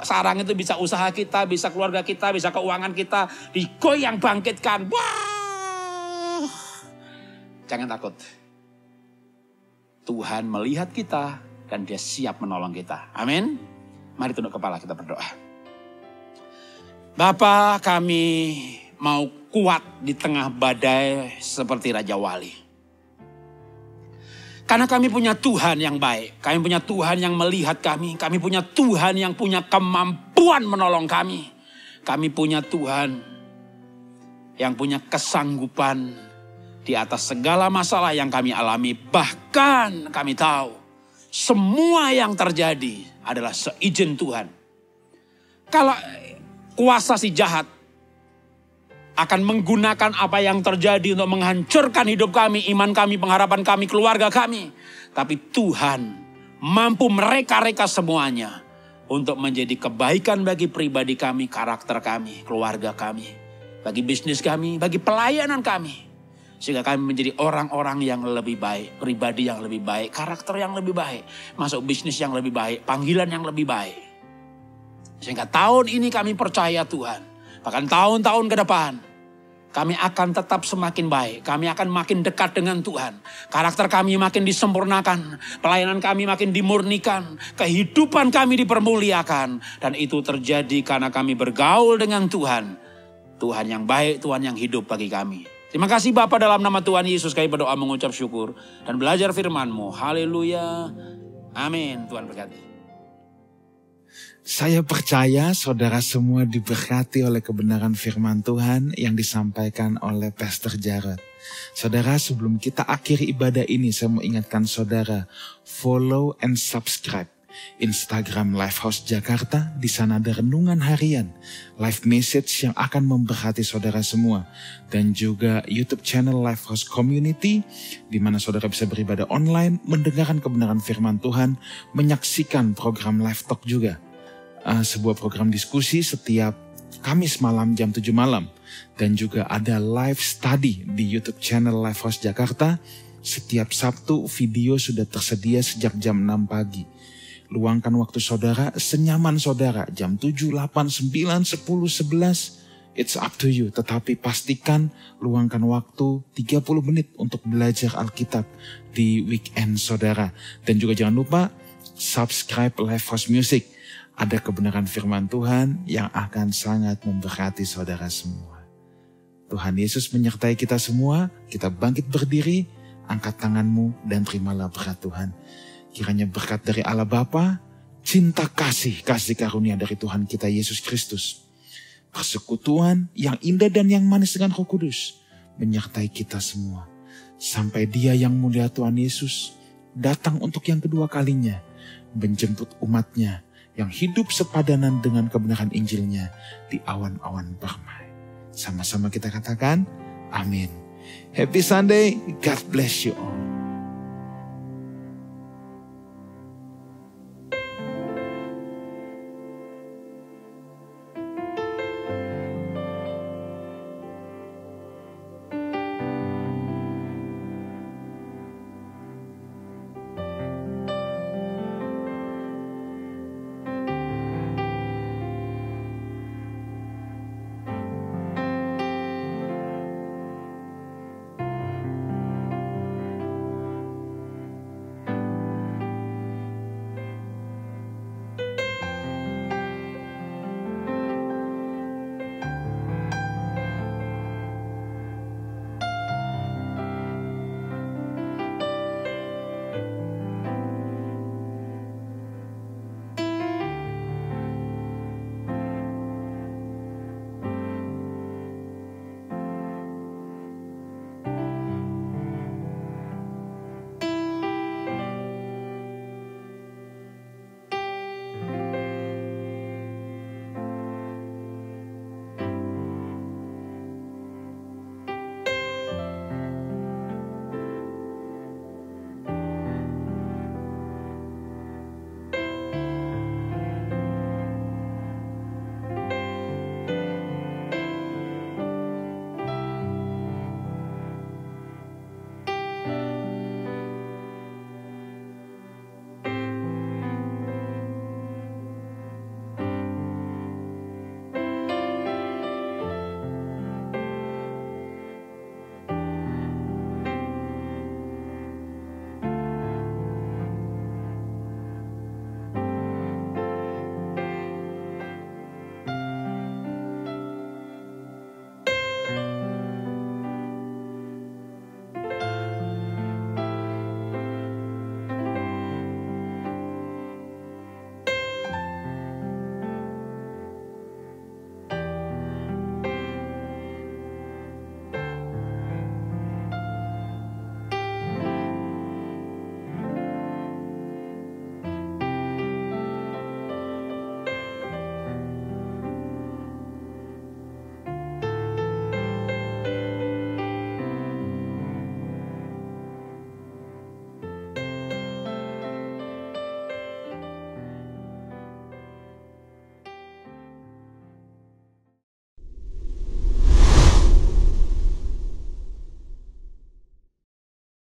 Sarang itu bisa usaha kita, bisa keluarga kita, bisa keuangan kita, digoyang, bangkitkan. Wah, jangan takut. Tuhan melihat kita dan Dia siap menolong kita. Amin. Mari tunduk kepala, kita berdoa. Bapa, kami mau kuat di tengah badai seperti Raja Wali. Karena kami punya Tuhan yang baik. Kami punya Tuhan yang melihat kami. Kami punya Tuhan yang punya kemampuan menolong kami. Kami punya Tuhan yang punya kesanggupan di atas segala masalah yang kami alami. Bahkan kami tahu semua yang terjadi adalah seizin Tuhan. Kalau kuasa si jahat akan menggunakan apa yang terjadi untuk menghancurkan hidup kami, iman kami, pengharapan kami, keluarga kami. Tapi Tuhan mampu mereka-reka semuanya untuk menjadi kebaikan bagi pribadi kami, karakter kami, keluarga kami, bagi bisnis kami, bagi pelayanan kami. Sehingga kami menjadi orang-orang yang lebih baik, pribadi yang lebih baik, karakter yang lebih baik, masuk bisnis yang lebih baik, panggilan yang lebih baik. Sehingga tahun ini kami percaya Tuhan, bahkan tahun-tahun ke depan, kami akan tetap semakin baik. Kami akan makin dekat dengan Tuhan. Karakter kami makin disempurnakan. Pelayanan kami makin dimurnikan. Kehidupan kami dipermuliakan. Dan itu terjadi karena kami bergaul dengan Tuhan. Tuhan yang baik, Tuhan yang hidup bagi kami. Terima kasih Bapa, dalam nama Tuhan Yesus kami berdoa mengucap syukur. Dan belajar firman-Mu. Haleluya. Amin. Tuhan berkati. Saya percaya saudara semua diberkati oleh kebenaran firman Tuhan yang disampaikan oleh Pastor Jarod. Saudara, sebelum kita akhiri ibadah ini, saya mau ingatkan saudara, follow and subscribe Instagram Lifehouse Jakarta. Di sana ada renungan harian, live message yang akan memberkati saudara semua. Dan juga YouTube channel Lifehouse Community, di mana saudara bisa beribadah online, mendengarkan kebenaran firman Tuhan, menyaksikan program Live Talk juga. Sebuah program diskusi setiap Kamis malam jam 7 malam. Dan juga ada live study di YouTube channel Lifehouse Jakarta. Setiap Sabtu video sudah tersedia sejak jam 6 pagi. Luangkan waktu saudara senyaman saudara, jam 7, 8, 9, 10, 11. It's up to you, tetapi pastikan luangkan waktu 30 menit untuk belajar Alkitab di weekend saudara. Dan juga jangan lupa subscribe Lifehouse Music. Ada kebenaran firman Tuhan yang akan sangat memberkati saudara semua. Tuhan Yesus menyertai kita semua. Kita bangkit berdiri, angkat tanganmu dan terimalah berkat Tuhan. Kiranya berkat dari Allah Bapa, cinta kasih karunia dari Tuhan kita Yesus Kristus, persekutuan yang indah dan yang manis dengan Roh Kudus menyertai kita semua. Sampai Dia yang mulia Tuhan Yesus datang untuk yang kedua kalinya, menjemput umatnya yang hidup sepadanan dengan kebenaran Injilnya di awan-awan permai. Sama-sama kita katakan, amin. Happy Sunday, God bless you all.